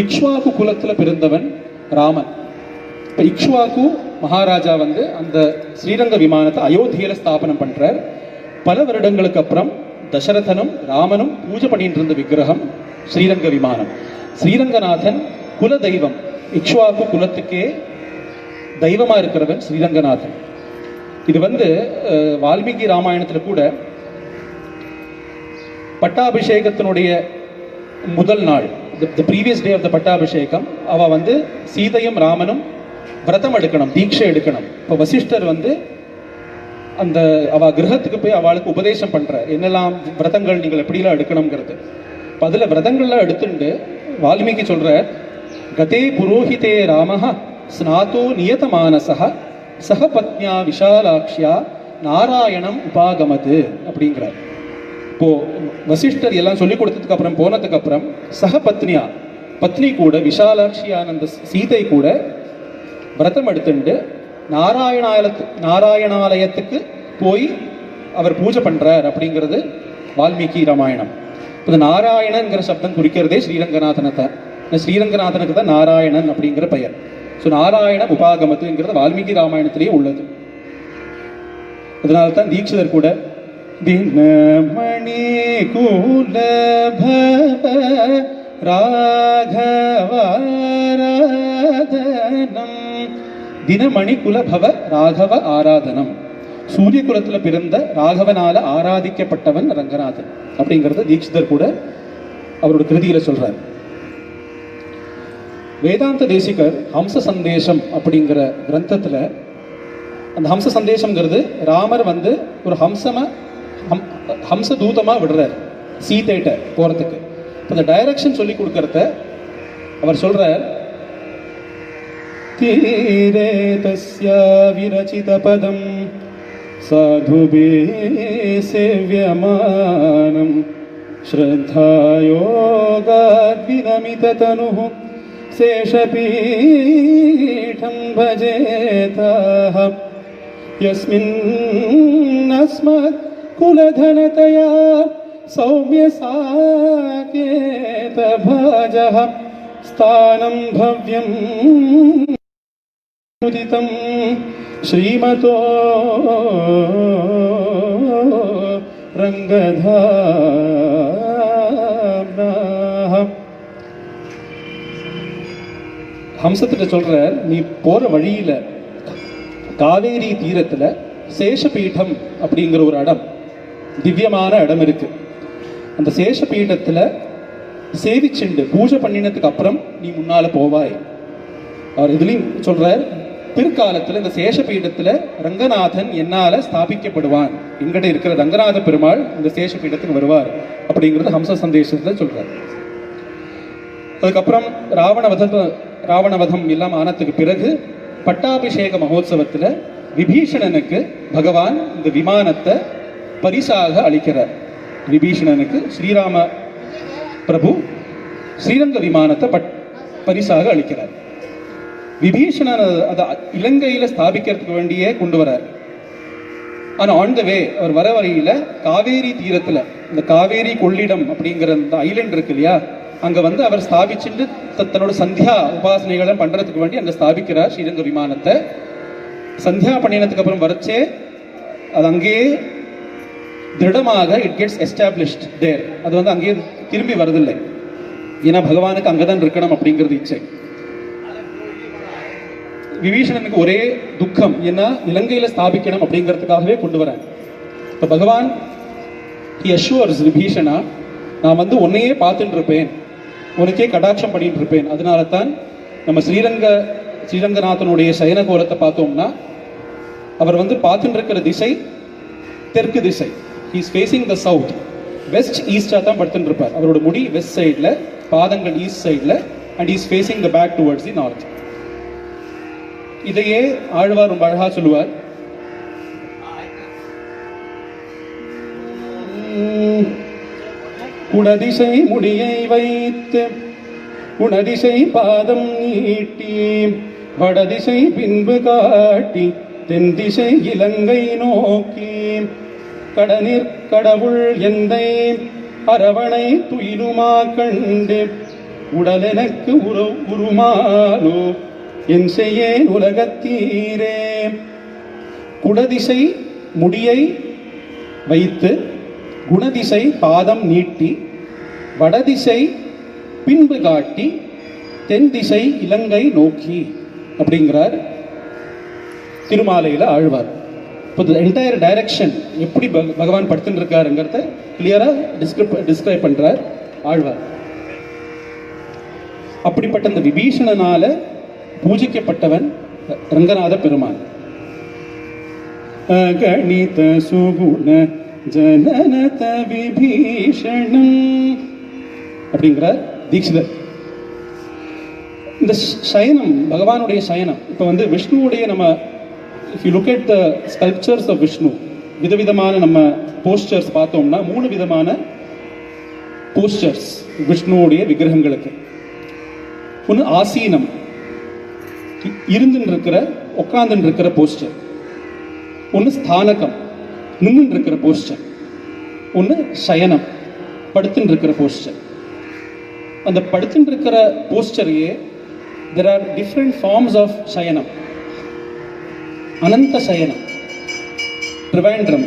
இக்ஷ்வாகு குலத்துல பிறந்தவன் ராமன். இப்ப இக்ஷ்வாகு மகாராஜா வந்து அந்த ஸ்ரீரங்க விமானத்தை அயோத்தியில ஸ்தாபனம் பண்றார். பல வருடங்களுக்கு அப்புறம் தசரதனும் ராமனும் பூஜை பண்ணிட்டு இருந்த விக்கிரகம் ஸ்ரீரங்க விமானம். ஸ்ரீரங்கநாதன் குல தெய்வம், இக்ஷ்வாகு குலத்துக்கே தெய்வமா இருக்கிறவன் ஸ்ரீரங்கநாதன். இது வந்து வால்மீகி ராமாயணத்துல கூட பட்டாபிஷேகத்தினுடைய முதல் நாள், the previous day of the பட்டாபிஷேகம், அவ வந்து சீதையும் ராமனும் விரதம் எடுக்கணும், தீட்சை எடுக்கணும். இப்போ வசிஷ்டர் வந்து அந்த அவ கிரகத்துக்கு போய் அவளுக்கு உபதேசம் பண்ற, என்னெல்லாம் விரதங்கள் நீங்கள் எப்படிலாம் எடுக்கணுங்கிறது. அதுல விரதங்கள்லாம் எடுத்துட்டு வால்மீகி சொல்ற, கதே புரோஹிதே ராமஹ ஸ்நாதோ நியதமானசஹ சகபத்னியா விஷாலாக்ஷியா நாராயணம் உபாகமது அப்படிங்கிறார். இப்போ வசிஷ்டர் எல்லாம் சொல்லி கொடுத்ததுக்கு அப்புறம் போனதுக்கு அப்புறம் சகபத்னியா பத்னி கூட விஷாலாட்சியான அந்த சீதை கூட விரதம் எடுத்துட்டு நாராயணாலயத்துக்கு போய் அவர் பூஜை பண்றார் அப்படிங்கிறது வால்மீகி ராமாயணம். இந்த நாராயணன்கிற சப்தம் குறிக்கிறதே ஸ்ரீரங்கநாதனை தான். ஸ்ரீரங்கநாதனுக்கு தான் நாராயணன் அப்படிங்கிற பெயர். ஸோ நாராயண உபாகமத்துங்கிறது வால்மீகி ராமாயணத்திலேயே உள்ளது. அதனால தான் தீட்சிதர் கூட தினமணி குல பவ ராகவாராதனம், தினமணி குல பவ ராகவ ஆராதனம், சூரிய குலத்துல பிறந்த ராகவனால ஆராதிக்கப்பட்டவன் ரங்கநாதன் அப்படிங்கறத தீட்சிதர் கூட அவரோட கிருதியில சொல்றார். வேதாந்த தேசிகர் ஹம்ச சந்தேசம் அப்படிங்கிற கிரந்தத்துல அந்த ஹம்ச சந்தேசம்ங்கிறது ராமர் வந்து ஒரு ஹம்ச தூதமா விடுறார் சீதைட்ட போறதுக்கு. அந்த டைரக்ஷன் சொல்லி கொடுக்கறத அவர் சொல்றார், தீரே தஸ்யா விரச்சித பதம் சாதுபிः சேவ்யமானம் ஸ்ரத்தாயோகாத்வினமிததனுः சேஷபீடம் பஜேதாः யஸ்மின்னஸ்மத் குலதனதயா சௌம்யசாகேதபாஜः ஸ்தானம் பவ்யம் உதிதம் ஸ்ரீமதோ ரங்கதாம்னாஹ. ஹம்சத்திட்ட சொல்றார், நீ போற வழியில காவேரி தீரத்துல சேஷபீடம் அப்படிங்கிற ஒரு இடம், திவ்யமான இடம் இருக்கு. அந்த சேஷபீடத்துல சேவிச்சுண்டு பூஜை பண்ணினதுக்கு அப்புறம் நீ முன்னால போவாய். அவர் இதுலயும் சொல்றார், பிற்காலத்தில் இந்த சேஷபீடத்தில் ரங்கநாதன் என்னால் ஸ்தாபிக்கப்படுவான், என்கிட்ட இருக்கிற ரங்கநாத பெருமாள் இந்த சேஷபீடத்துக்கு வருவார் அப்படிங்கிறது ஹம்ச சந்தேசத்தில் சொல்றார். அதுக்கப்புறம் ராவணவதம் எல்லாம் ஆனதுக்கு பிறகு பட்டாபிஷேக மகோத்சவத்தில் விபீஷணனுக்கு பகவான் இந்த விமானத்தை பரிசாக அளிக்கிறார். விபீஷணனுக்கு ஸ்ரீராம பிரபு ஸ்ரீரங்க விமானத்தை பரிசாக அளிக்கிறார். விபீஷணன் அதை இலங்கையில் ஸ்தாபிக்கிறதுக்கு வேண்டியே கொண்டு வரார். ஆனால் ஆன் த வே அவர் வர வரையில் காவேரி தீரத்தில், இந்த காவேரி கொள்ளிடம் அப்படிங்கிற இந்த ஐலண்ட் இருக்கு இல்லையா, அங்கே வந்து அவர் ஸ்தாபிச்சுட்டு தன்னோட சந்தியா உபாசனைகளை பண்ணுறதுக்கு வேண்டி அங்கே ஸ்தாபிக்கிறார் ஸ்ரீரங்க விமானத்தை. சந்தியா பண்ணினதுக்கு அப்புறம் வரச்சே அது அங்கேயே திருடமாக இட் கெட்ஸ் எஸ்டாப்ளிஷ்ட் தேர். அது வந்து அங்கேயே திரும்பி வரதில்லை, ஏன்னா பகவானுக்கு அங்கதான் இருக்கணும் அப்படிங்கிறது இச்சை. விபீஷணனுக்கு ஒரே துக்கம், ஏன்னா இலங்கையில ஸ்தாபிக்கணும் அப்படிங்கிறதுக்காகவே கொண்டு வரேன். இப்போ பகவான் he assures விபீஷணா, நான் வந்து உன்னையே பார்த்துட்டு இருப்பேன், உனக்கே கடாட்சம் பண்ணிட்டு இருப்பேன். அதனால தான் நம்ம ஸ்ரீரங்கநாதனுடைய சயன கோலத்தை பார்த்தோம்னா அவர் வந்து பார்த்துட்டு இருக்கிற திசை தெற்கு திசை. he is facing the south, west ஈஸ்டா தான் படுத்துட்டு இருப்பார். அவரோட முடி வெஸ்ட் சைடில், பாதங்கள் ஈஸ்ட் சைடில், and is facing the back towards the north. இதையே ஆழ்வார் ரொம்ப அழகா சொல்லுவார். குணதிசை முடியை வைத்து குணதிசை பாதம் நீட்டி வடதிசை பின்பு காட்டி தென் திசை இலங்கை நோக்கி கடனிற் கடவுள் எந்தை அரவணை துயிலுமா கண்டு உடலெனக்கு உருமாலோ என் செய்யேன் உலகத்தீரே. குடதிசை முடியை வைத்து குணதிசை பாதம் நீட்டி வடதிசை பின்பு காட்டி தென் திசை இலங்கை நோக்கி அப்படிங்கிறார் திருமாலையில் ஆழ்வார். இப்போ என்டையர் டைரக்ஷன் எப்படி பகவான் படுத்துட்டு இருக்காருங்கிறத கிளியரா டிஸ்கிரைப் பண்றார் ஆழ்வார். அப்படிப்பட்ட இந்த விபீஷணனால பூஜிக்கப்பட்டவன் ரங்கநாத பெருமான். கணித சுகுண ஜனனத விபீஷணம் அப்படிங்கிறார் தீட்சிதர். இந்த சயனம் பகவானுடைய சயனம். இப்போ வந்து விஷ்ணுவுடைய நம்ம if you look at the sculptures of Vishnu, விதவிதமான நம்ம போஸ்டர்ஸ் பார்த்தோம்னா 3 விதமான போஸ்டர்ஸ் விஷ்ணுவுடைய விக்கிரகங்களுக்கு. ஒன்று ஆசீனம், இருந்துன்னு இருக்கிற உட்கார்ந்துன்னு இருக்கிற போஸ்டர். ஒன்று ஸ்தானகம், நின்று இருக்கிற போஸ்டர். ஒன்று சயனம், படுத்துன்னு இருக்கிற போஸ்டர். அந்த படுத்துன்னு இருக்கிற போஸ்டரையே there are different forms of சயனம். அனந்த சயனம் திருவேண்டரம்,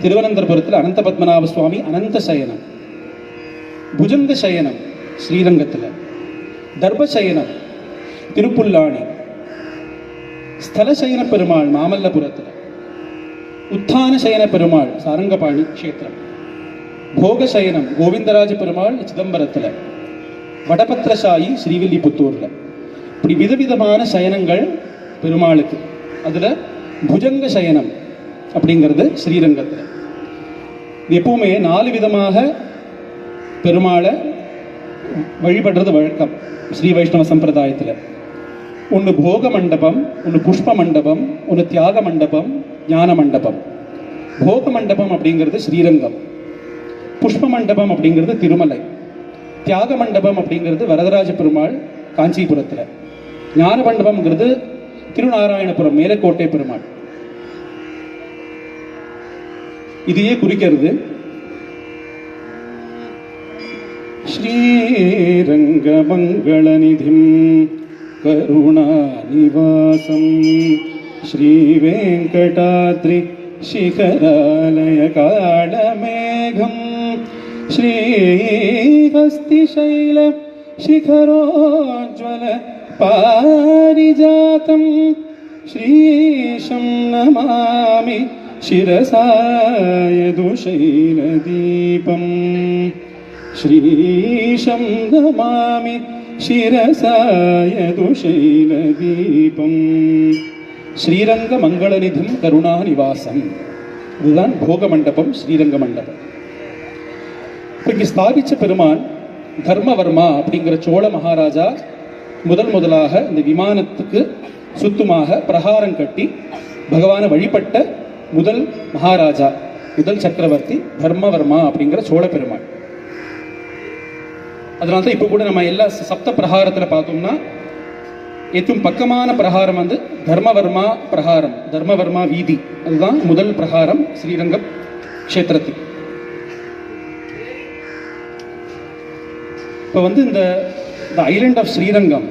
திருவனந்தபுரத்தில் அனந்த பத்மநாப சுவாமி அனந்த சயனம். புஜங்க சயனம் ஸ்ரீரங்கத்தில். தர்ப சயனம் திருப்புல்லாணி. ஸ்தல சயன பெருமாள் மாமல்லபுரத்தில். உத்தான சயன பெருமாள் சாரங்கபாணி கஷேத்திரம். போக சயனம் கோவிந்தராஜ பெருமாள் சிதம்பரத்தில். வடபத்திரசாயி ஸ்ரீவில்லிபுத்தூர்ல. இப்படி விதவிதமான சயனங்கள் பெருமாளுக்கு. அதுல புஜங்க சயனம் அப்படிங்கிறது ஸ்ரீரங்கத்தில். எப்பவுமே 4 விதமாக பெருமாளை வழிபடுறது வழக்கம் ஸ்ரீ வைஷ்ணவ சம்பிரதாயத்தில். ஒன்று போக மண்டபம், ஒன்று புஷ்ப மண்டபம், ஒன்று தியாக மண்டபம், ஞான மண்டபம். போக மண்டபம் அப்படிங்கிறது ஸ்ரீரங்கம். புஷ்ப மண்டபம் அப்படிங்கிறது திருமலை. தியாக மண்டபம் அப்படிங்கிறது வரதராஜ பெருமாள் காஞ்சிபுரத்தில். ஞான மண்டபம்ங்கிறது திருநாராயணபுரம் மேலக்கோட்டை பெருமாள். இதையே குறிக்கிறது. ஸ்ரீரங்க மங்களநிதிம் கருணாநிவாசம் ஸ்ரீ வெங்கடாத்ரி சிகராலய காளமேகம் ஸ்ரீஹஸ்திசைல சிகரோஜ்வல பாரிஜாதம் ஸ்ரீஷம் நமாமி शिरसायदुशैलदीपं श्रीशं नमामि शिरसायदुशैलदीपं ஸ்ரீரங்க மங்களநிதிம் கருணா நிவாசம். இதுதான் போக மண்டபம், ஸ்ரீரங்க மண்டபம். இங்கே ஸ்தாபிச்ச பெருமான் தர்மவர்மா அப்படிங்கிற சோழ மகாராஜா முதலாக இந்த விமானத்துக்கு சுத்துமாக பிரகாரம் கட்டி பகவானை வழிபட்ட முதல் மகாராஜா, முதல் சக்கரவர்த்தி தர்மவர்மா அப்படிங்கிற சோழ பெருமாள். அதனால தான் இப்போ கூட நம்ம எல்லா சப்த பிரகாரத்தில் பார்த்தோம்னா ஏற்றும் பக்கமான பிரகாரம் வந்து தர்மவர்மா பிரகாரம், தர்மவர்மா வீதி. அதுதான் முதல் பிரகாரம் ஸ்ரீரங்கம் க்ஷேத்திரத்துக்கு. இப்போ வந்து இந்த ஐலண்ட் ஆஃப் ஸ்ரீரங்கம்,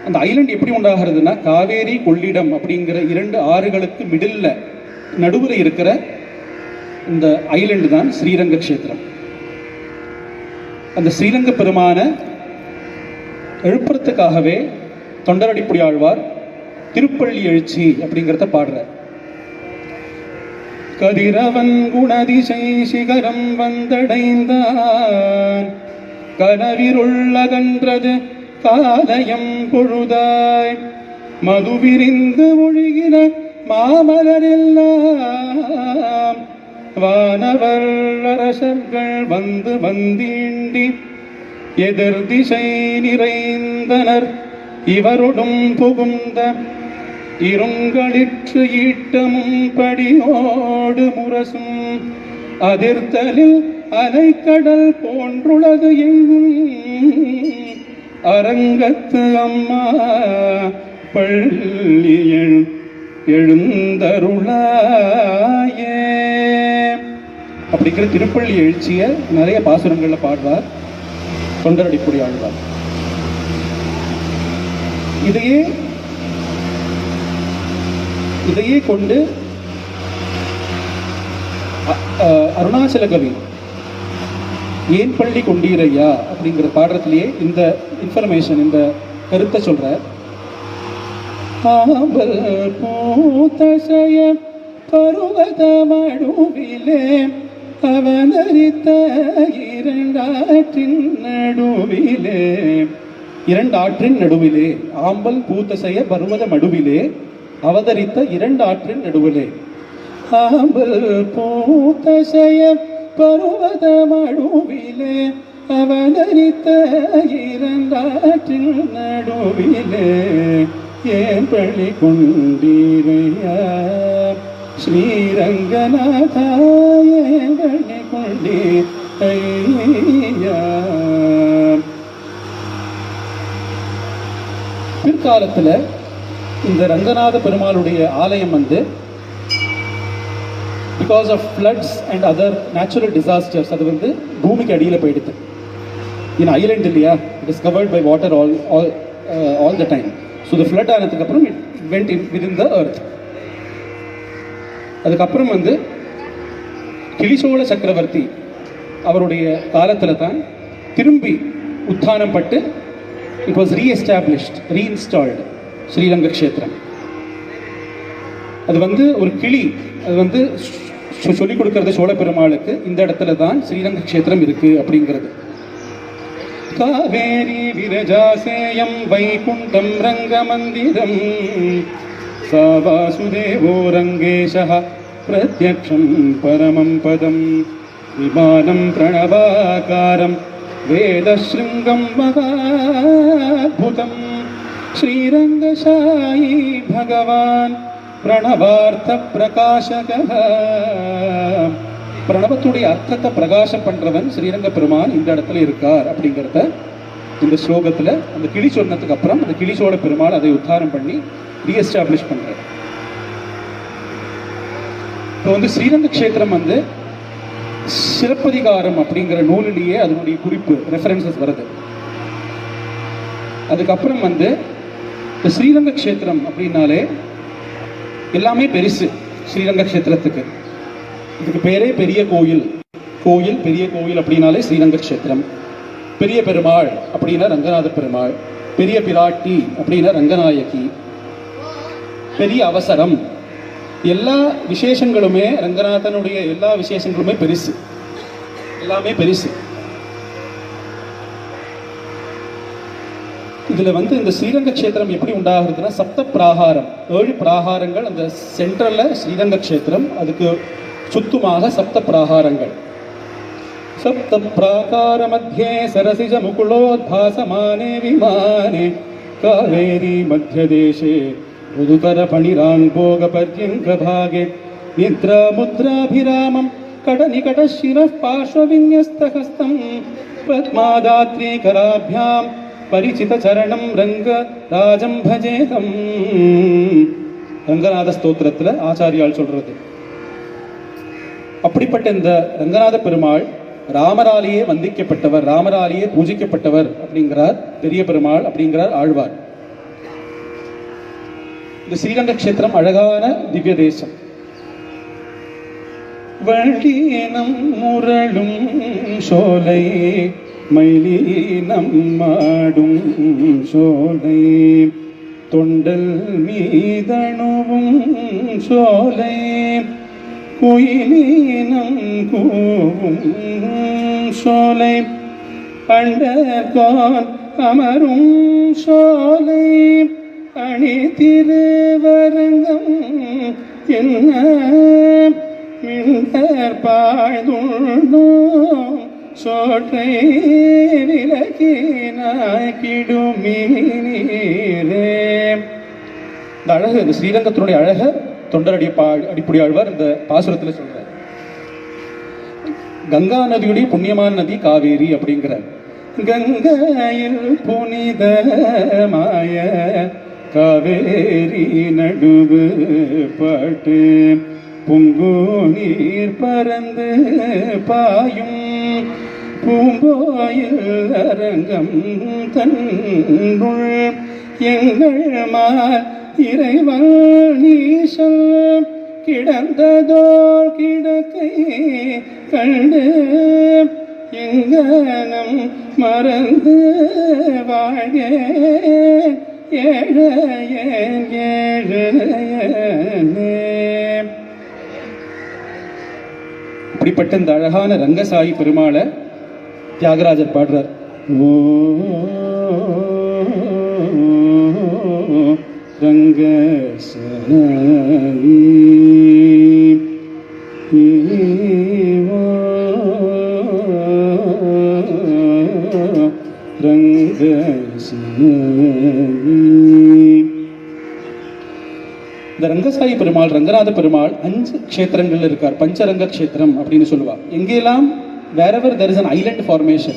அந்த ஐலண்ட் எப்படி உண்டாகிறதுனா காவேரி கொள்ளிடம் அப்படிங்கிற 2 ஆறுகளுக்கு மிடில் நடுவில் இருக்கிற இந்த ஐலண்ட் தான் ஸ்ரீரங்க க்ஷேத்திரம். அந்த ஸ்ரீரங்க பெருமான எழுப்புறதுக்காகவே தொண்டரடிப்புடி ஆழ்வார் திருப்பள்ளி எழுச்சி அப்படிங்கிறத பாடுறார். கதிரவன் குணதிசை சிகரம் வந்தடைந்தான், கனவிருள்ளகன்றது காலயம் பொழுதாய், மதுவிரிந்து ஒழுகின மாமலரெல்லாம் வானவர் அரசர்கள் வந்து வந்தீண்டி எதிர் திசை நிறைந்தனர் இவருடும் புகுந்த இருங்களிற்று ஈட்டமும் படியோடு முரசும் அதிர்த்தலில் அலைக்கடல் போன்றுளது எங்கும் அரங்கத்து அம்மா பள்ளி எழுந்தருளாயே அப்படிங்கிற திருப்பள்ளி எழுச்சியை நிறைய பாசுரங்கள்ல பாடுவார் தொண்டரடிப்புடி ஆழ்வார். இதையே கொண்டு அருணாச்சல கவி ஏன் பள்ளி கொண்டீரையா அப்படிங்கிற பாடத்திலேயே இந்த இன்ஃபர்மேஷன், இந்த கருத்தை சொல்ற. ஆம்பல் பூத்தசய பருவத மடுவிலே அவதரித்த 2 ஆற்றின் நடுவிலே, 2 ஆற்றின் நடுவிலே, ஆம்பல் பூத்தசைய பருவத மடுவிலே அவதரித்த 2 ஆற்றின் நடுவிலே. ஆம்பல் பூத்தசைய பருவத மடுவிலே அவதரித்த 2 ஆற்றின் நடுவிலே ஏன் பள்ளி கொண்டீரையா ஸ்ரீரங்கநாதா ஏன் பள்ளி கொண்டீரையா. பிற்காலத்தில் இந்த ரங்கநாத பெருமாளுடைய ஆலயம் வந்து because of floods and other natural disasters அது வந்து பூமிக்கு அடியில் போயிடுது. இன் ஐலண்ட் இல்லையா, it is covered by water all the time. So the flood ஆனதுக்கு அப்புறம் it went within the earth. அதுக்கப்புறம் வந்து கிளிசோழ சக்கரவர்த்தி அவருடைய காலத்தில் தான் திரும்பி உத்தானம் பட்டு இட் வாஸ் ரீஎஸ்டாப்ளிஷ்ட், ரீஇன்ஸ்டால்டு ஸ்ரீரங்க க்ஷேத்திரம். அது வந்து ஒரு கிளி, அது வந்து சொல்லிக் கொடுக்கறது சோழ பெருமாளுக்கு இந்த இடத்துல தான் ஸ்ரீரங்க க்ஷேத்திரம் இருக்கு அப்படிங்கிறது. காவேரி விரஜாசேயம் வைகுண்டம் ரங்கமந்திரம் சா வாசுதேவோ ரங்கேஷः பிரத்யக்ஷம் பரமம் பதம் விமானம் பிரணவாகாரம் வேதஸ்ருங்கம் மகாத்புதம் ஸ்ரீரங்கசாயி பகவான் பிரணவார்த்த பிரகாசகः. பிரணவத்துடைய அர்த்தத்தை பிரகாசம் பண்றவன் ஸ்ரீரங்க பெருமான் இந்த இடத்துல இருக்கார் அப்படிங்கிறத இந்த ஸ்லோகத்துல அந்த கிளி சொன்னதுக்கு அப்புறம் அந்த கிளிசோழ பெருமாள் அதை உத்தாரம் பண்ணி ரீஎஸ்டாப்ளிஷ் பண்றார். இப்போ வந்து ஸ்ரீரங்க க்ஷேத்திரம் வந்து சிலப்பதிகாரம் அப்படிங்கிற நூலிலேயே அதனுடைய குறிப்பு ரெஃபரன்சஸ் வருது. அதுக்கப்புறம் வந்து இந்த ஸ்ரீரங்க க்ஷேத்திரம் அப்படின்னாலே எல்லாமே பெருசு. ஸ்ரீரங்க க்ஷேத்திரத்துக்கு இதுக்கு பேரே பெரிய கோயில். பெரிய கோயில் அப்படின்னாலே ஸ்ரீரங்க க்ஷேத்திரம். பெரிய பெருமாள் அப்படின்னா ரங்கநாத பெருமாள், பெரிய பிராட்டி அப்படின்னா ரங்கநாயகி, பெரிய அவசரம், எல்லா விசேஷங்களுமே ரங்கநாதனுடைய எல்லா விசேஷங்களுமே பெருசு, எல்லாமே பெருசு. இதில் வந்து இந்த ஸ்ரீரங்க க்ஷேத்திரம் எப்படி உண்டாகிறதுனா சப்த பிராகாரம், 7 பிராகாரங்கள். அந்த சென்ட்ரலில் ஸ்ரீரங்க க்ஷேத்திரம், அதுக்கு சுத்துமாக சப்த பிராகாரங்கள். சப்த பிராகார மத்தியே சரசிஜ முகுளோத்பாசமானே விமானே காவேரி மத்தியதேசே ருதுகர பணிராங்கோக பர்யங்க பாகே நித்ரா முத்ராபிராமம் கடநிகட சிரः பார்ஷ்வவின்யஸ்தஹஸ்தம் பத்மாதாத்ரி கராभ्याम பரிசித சரணம் ரங்கராஜம் பஜேகம். ரங்கநாத ஸ்தோத்திரத்தில் ஆச்சாரியால் சொல்றது. அப்படிப்பட்ட இந்த ரங்கநாத பெருமாள் ராமராலேயே வந்திக்கப்பட்டவர், ராமராலேயே பூஜிக்கப்பட்டவர் அப்படிங்கிறார் பெரிய பெருமாள், அப்படிங்கிறார் ஆழ்வார். இந்த ஸ்ரீரங்க க்ஷேத்திரம் அழகான திவ்ய தேசம். வள்ளீனம் முரளும் சோலை மயிலீனம் மாடும் சோலை தொண்டல் மீதணுவும் சோலை குயிலீனம் கூவும் சோலை அண்டர்கான் அமரும் சோலை அணி திருவரங்கம் என்ன மிண்டர் பாழ்ந்துள்ளோம் சோற்றை விலக்கினாய் கிடுமீரே. இந்த அழகு, இந்த ஸ்ரீரங்கத்தினுடைய அழக தொண்டர் அடிப்பொடி ஆழ்வார் இந்த பாசுரத்தில் சொல்றார். கங்கா நதியுடைய புண்ணியமான நதி காவேரி அப்படிங்கிறார். கங்கையில் புனிதமாய காவேரி நடுவு பாட்டு பொங்கு நீர் பறந்து பாயும் பூம்போயில் அரங்கம் தன்னுள் எங்கள் மால் இறைவன் நீசல் கிடந்ததோர் கிடக்கை கண்டு எங்கனம் மறந்து வாழ ஏழையன் ஏழையனே. இப்படிப்பட்ட இந்த அழகான ரங்கசாயி பெருமாளை தியாகராஜர் பாடுறார். ஓ ரங்கசாயி இந்த ரங்கசாயி பெருமாள், ரங்கநாத பெருமாள் 5 க்ஷேத்திரங்கள் இருக்கார். பஞ்சரங்க க்ஷேத்திரம் அப்படின்னு சொல்லுவார். எங்கெல்லாம் wherever there is an island formation,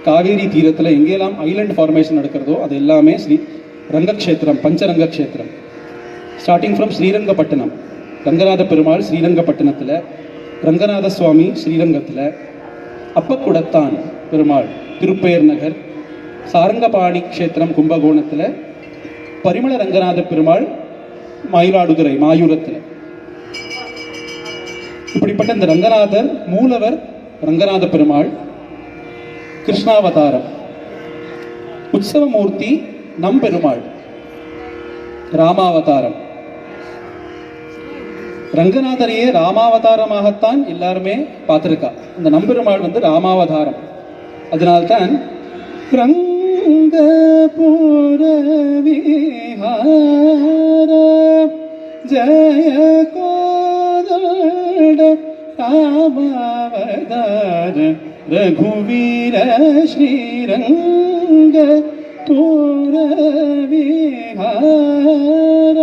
Kaveri தீரத்தில் எங்கெல்லாம் ஐலண்ட் ஃபார்மேஷன் நடக்கிறதோ அது எல்லாமே ஸ்ரீ ரங்கக்ஷேத்திரம், பஞ்சரங்க க்ஷேத்திரம். ஸ்டார்டிங் ஃப்ரம் ஸ்ரீரங்கப்பட்டினம், ரங்கநாத பெருமாள் ஸ்ரீரங்கப்பட்டினத்தில், ரங்கநாத சுவாமி ஸ்ரீரங்கத்தில், அப்பக்குடத்தான் பெருமாள் திருப்பேர் நகர், சாரங்கபாணி க்ஷேத்திரம் கும்பகோணத்தில், பரிமள ரங்கநாத பெருமாள் மயிலாடுதுறை மாயூரத்தில். இப்படிப்பட்ட இந்த ரங்கநாதர் மூலவர் ரங்கநாத பெருமாள் கிருஷ்ணாவதாரம். உற்சவமூர்த்தி நம் பெருமாள் ராமாவதாரம். ரங்கநாதரையே ராமாவதாரமாகத்தான் எல்லாருமே பார்த்திருக்கா. இந்த நம்பெருமாள் வந்து ராமாவதாரம். அதனால்தான் ரங்கபுர விஹார ஜய கோதண்ட ராமாவதார ரகுவீர ஸ்ரீரங்க தூர விஹார.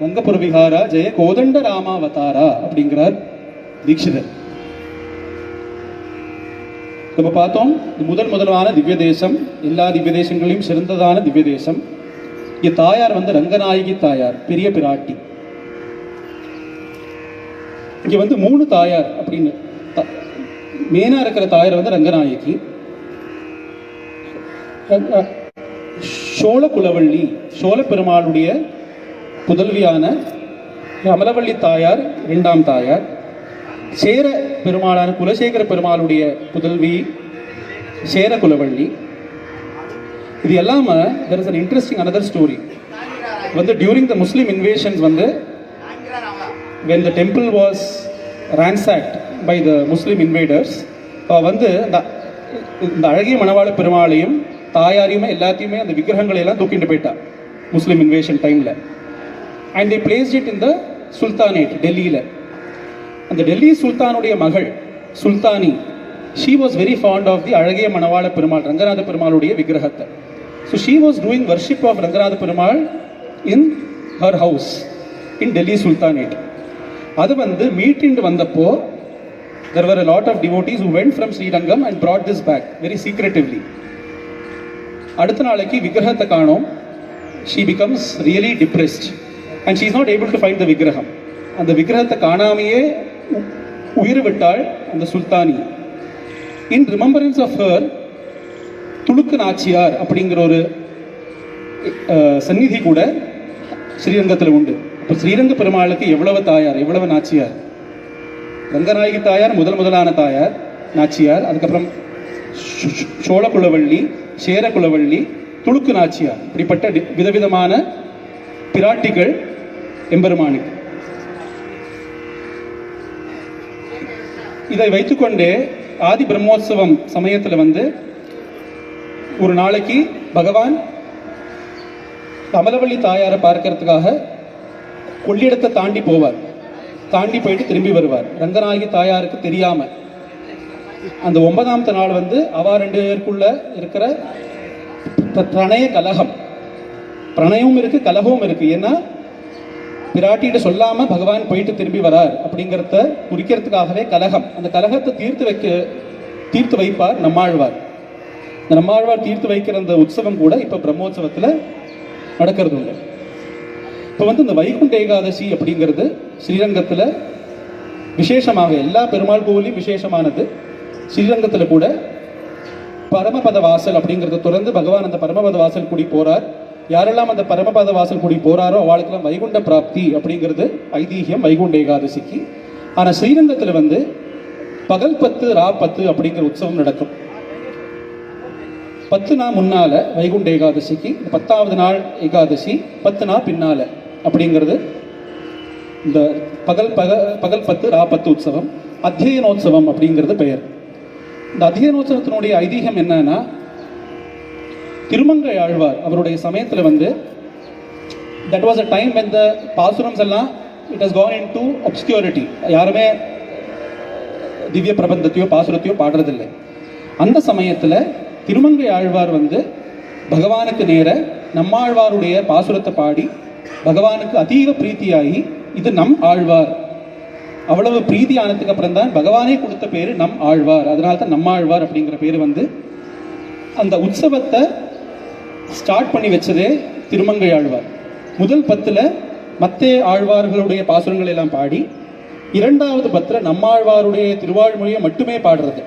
ரங்கபுர விஹாரா ஜெய கோதண்ட ராமாவதாரா அப்படிங்கிறார் தீட்சிதர். நம்ம பார்த்தோம், முதலான திவ்ய தேசம், எல்லா திவ்ய தேசங்களையும் சிறந்ததான திவ்ய தேசம். இங்க தாயார் வந்து ரங்கநாயகி தாயார், பெரிய பிராட்டி. இங்க வந்து 3 தாயார் அப்படின்னு மெயினா இருக்கிற தாயார் வந்து ரங்கநாயகி. சோழ குலவள்ளி, சோழ பெருமாளுடைய புதல்வியான அமலவள்ளி தாயார் 2ஆம் தாயார். சேர பெருமாளான குலசேகர பெருமாளுடைய புதல்வி சேர குலவள்ளி. இது எல்லாம there is an interesting another story. வந்து during the Muslim invasions வந்து when the temple was ransacked by the Muslim invaders, வந்து இந்த அழகிய மணவாள பெருமாளையும் தாயாரையுமே எல்லாத்தையுமே அந்த விக்கிரகங்களை எல்லாம் தூக்கிட்டு போயிட்டா முஸ்லீம் இன்வேஷன் டைமில். And they placed it in the sultanate, டெல்லியில். அந்த டெல்லி சுல்தானுடைய மகள் Sultani, she was very fond of the அழகிய மணவாள பெருமாள், ரங்கநாத பெருமாளுடைய விக்கிரகத்தை. So she was doing worship of Ranganatha Perumal in her house in Delhi sultanate. அது வந்து மீட்டிண்டு வந்தப்போ there were a lot of devotees who went from Srirangam and brought this back very secretively. அடுத்த நாளைக்கு விக்கிரகத்தை காணோம். she becomes really depressed and she is not able to find the விக்கிரகம். அந்த விக்கிரகத்தை காணாமையே உயிர் விட்டாள் அந்த Sultani. in remembrance of her, துலுக்கு Nachiyar அப்படிங்கிற ஒரு சந்நிதி கூட ஸ்ரீரங்கத்தில் உண்டு. இப்போ ஸ்ரீரங்க பெருமாளுக்கு எவ்வளவு தாயார், எவ்வளவு நாச்சியார். ரங்கநாயகி தாயார் முதலான தாயார் நாச்சியார், அதுக்கப்புறம் சோழகுலவள்ளி, சேரகுலவள்ளி, துலுக்கு நாச்சியார், இப்படிப்பட்ட விதவிதமான பிராட்டிகள் எம்பெருமானுக்கு. இதை வைத்துக்கொண்டே ஆதி பிரம்மோற்சவம் சமயத்தில் வந்து ஒரு நாளைக்கு பகவான் கமலவள்ளி தாயாரை பார்க்கறதுக்காக கொள்ளிடத்தை தாண்டி போவார். தாண்டி போயிட்டு திரும்பி வருவார். ரங்கநாயகி தாயாருக்கு தெரியாம. அந்த 9ஆம் நாள் வந்து அவ 2 பேருக்குள்ள இருக்கிற பிரணய கலகம், பிரணயமும் இருக்கு கலகமும் இருக்கு. ஏன்னா பிராட்டிகிட்ட சொல்லாம பகவான் போயிட்டு திரும்பி வரார் அப்படிங்கிறத குறிக்கிறதுக்காகவே கலகம். அந்த கலகத்தை தீர்த்து வைப்பார் நம்மாழ்வார். இந்த நம்மாழ்வார் தீர்த்து வைக்கிற அந்த உற்சவம் கூட இப்ப பிரம்மோற்சவத்துல நடக்கிறது உண்டு. இப்போ வந்து இந்த வைகுண்ட ஏகாதசி அப்படிங்கிறது ஸ்ரீரங்கத்தில் விசேஷமாக, எல்லா பெருமாள் கோவிலையும் விசேஷமானது. ஸ்ரீரங்கத்தில் கூட பரமபத வாசல் அப்படிங்கிறத தொடர்ந்து பகவான் அந்த பரமபத வாசல் கூடி போறார். யாரெல்லாம் அந்த பரமபத வாசல் கூடி போறாரோ அவளுக்கெல்லாம் வைகுண்ட பிராப்தி அப்படிங்கிறது ஐதீகம் வைகுண்ட ஏகாதசிக்கு. ஆனால் ஸ்ரீரங்கத்தில் வந்து பகல் 10 ரா 10 அப்படிங்கிற உற்சவம் நடக்கும். 10 நாள் முன்னால வைகுண்ட ஏகாதசிக்கு, 10ஆவது நாள் ஏகாதசி 10 நாள் பின்னால அப்படிங்கிறது இந்த பகல் 10 ரா 10 உற்சவம். அத்தியனோத்சவம் அப்படிங்கிறது பெயர். இந்த அத்தியனோத்சவத்தினுடைய ஐதீகம் என்னன்னா, திருமங்கை ஆழ்வார் அவருடைய சமயத்தில் வந்து that was a time when the பாசுரம்ஸ் எல்லாம் it has gone into obscurity. யாருமே திவ்ய பிரபந்தத்தையோ பாசுரத்தையோ பாடுறதில்லை. அந்த சமயத்தில் திருமங்கை ஆழ்வார் வந்து பகவானுக்கு நேர நம்மாழ்வாருடைய பாசுரத்தை பாடி பகவானுக்கு அதீவ பிரீத்தியாகி இது நம் ஆழ்வார், அவ்வளவு பிரீதி ஆனதுக்கு அப்புறம் தான் பகவானே கொடுத்த பேரு நம் ஆழ்வார். அதனால தான் நம்மாழ்வார் அப்படிங்கிற பேரு வந்து அந்த உற்சவத்தை ஸ்டார்ட் பண்ணி வச்சதே திருமங்கை ஆழ்வார். முதல் 10ல் மற்ற ஆழ்வார்களுடைய பாசுரங்கள் எல்லாம் பாடி, 2வது 10ல் நம்மாழ்வாருடைய திருவாழ்மொழியை மட்டுமே பாடுறது.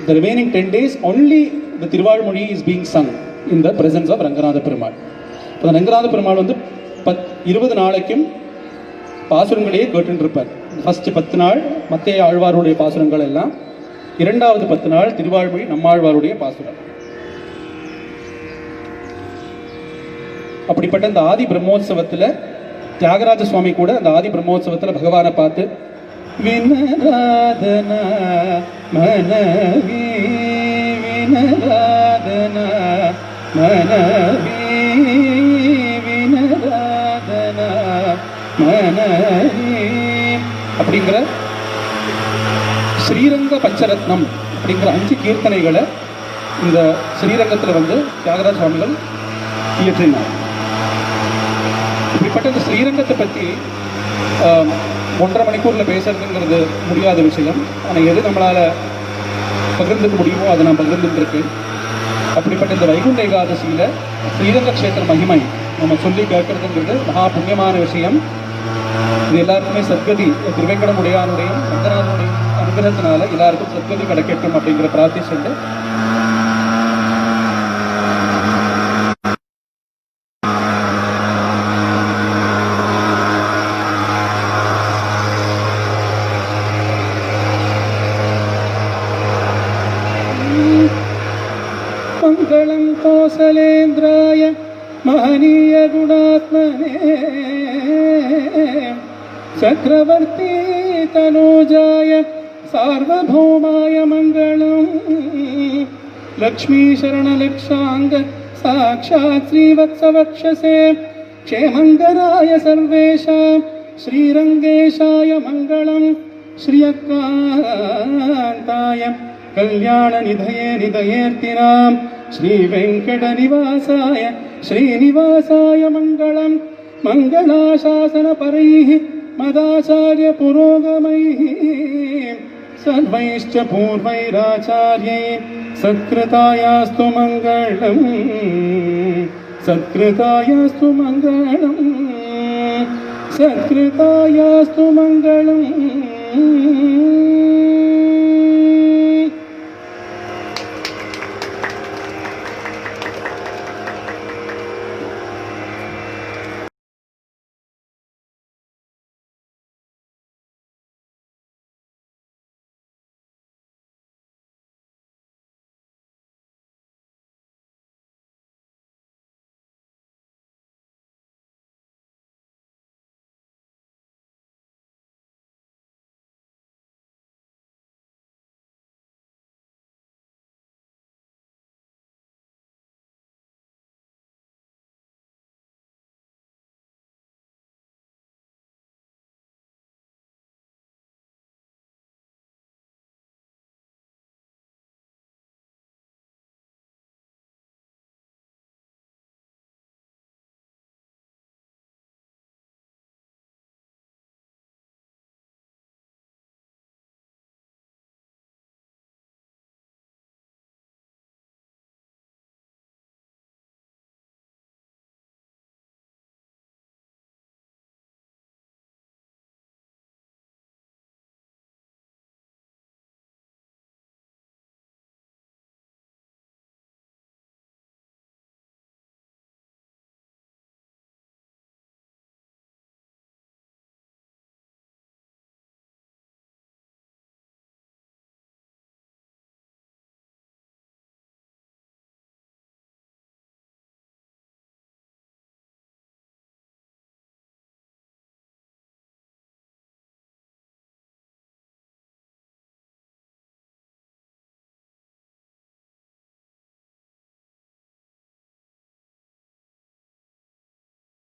The remaining 10 days only the திருவாழ்மொழி is being sung in the presence of Ranganatha Perumal. இப்போ ரங்கநாத பெருமாள் வந்து 20 நாளைக்கும் பாசுரங்களையே கேட்டு இருப்பார். ஃபர்ஸ்ட் 10 நாள் மற்ற ஆழ்வாருடைய பாசுரங்கள் எல்லாம், 2வது 10 நாள் திருவாழ்மொழி நம்மாழ்வாருடைய பாசுரம். அப்படிப்பட்ட இந்த ஆதி பிரம்மோற்சவத்தில் தியாகராஜ சுவாமி கூட அந்த ஆதி பிரம்மோற்சவத்தில் பகவானை பார்த்து வினராதன மனவி வினராதன மனவி வினராதன மனவி அப்படிங்கிற ஸ்ரீரங்க பஞ்சரத்னம் அப்படிங்கிற 5 கீர்த்தனைகளை இந்த ஸ்ரீரங்கத்தில் வந்து தியாகராஜ சுவாமிகள் இயற்றினார். இப்படிப்பட்ட இந்த ஸ்ரீரங்கத்தை பற்றி 1.5 மணிக்கூரில் பேசுறதுங்கிறது முடியாத விஷயம். ஆனால் எது நம்மளால் பகிர்ந்துக்க முடியுமோ அதை நான் பகிர்ந்துட்டு இருக்கேன். அப்படிப்பட்ட இந்த வைகுண்ட ஏகாதசியில் ஸ்ரீரங்க க்ஷேத்திர மகிமை நம்ம சொல்லி கேட்கறதுங்கிறது மகா புண்ணியமான விஷயம். இது எல்லாருக்குமே சத்கதி, திருவேங்கடமுடையானுடைய ரங்கநாதனுடைய அனுகிரகத்தினால எல்லாருக்கும் சத்கதி கிடைக்கட்டும் அப்படிங்கிற பிரார்த்திச்சுட்டு மங்களம் கோசலேந்திராய மஹனீய குணாத்மனே சக்கரவர்த்தி தனோஜாய சார்வபௌமாய மங்களம் लक्ष्मी शरणलक्षांग साक्षात् श्रीवत्सवक्षसे क्षेमंगराय सर्वेषां श्रीरंगेशाय मंगलम् श्रियकान्ताय कल्याणनिधये निधयेऽर्थिनां श्रीवेङ्कटनिवासाय श्रीनिवासाय मङ्गलम् मङ्गलाशासनपरैः मदाचार्य पुरोगमैः सर्वैश्च पूर्वैराचार्यैः सत्कृतायास्तु मङ्गलम् सत्कृतायास्तु मङ्गलम् सत्कृतायास्तु मङ्गलम्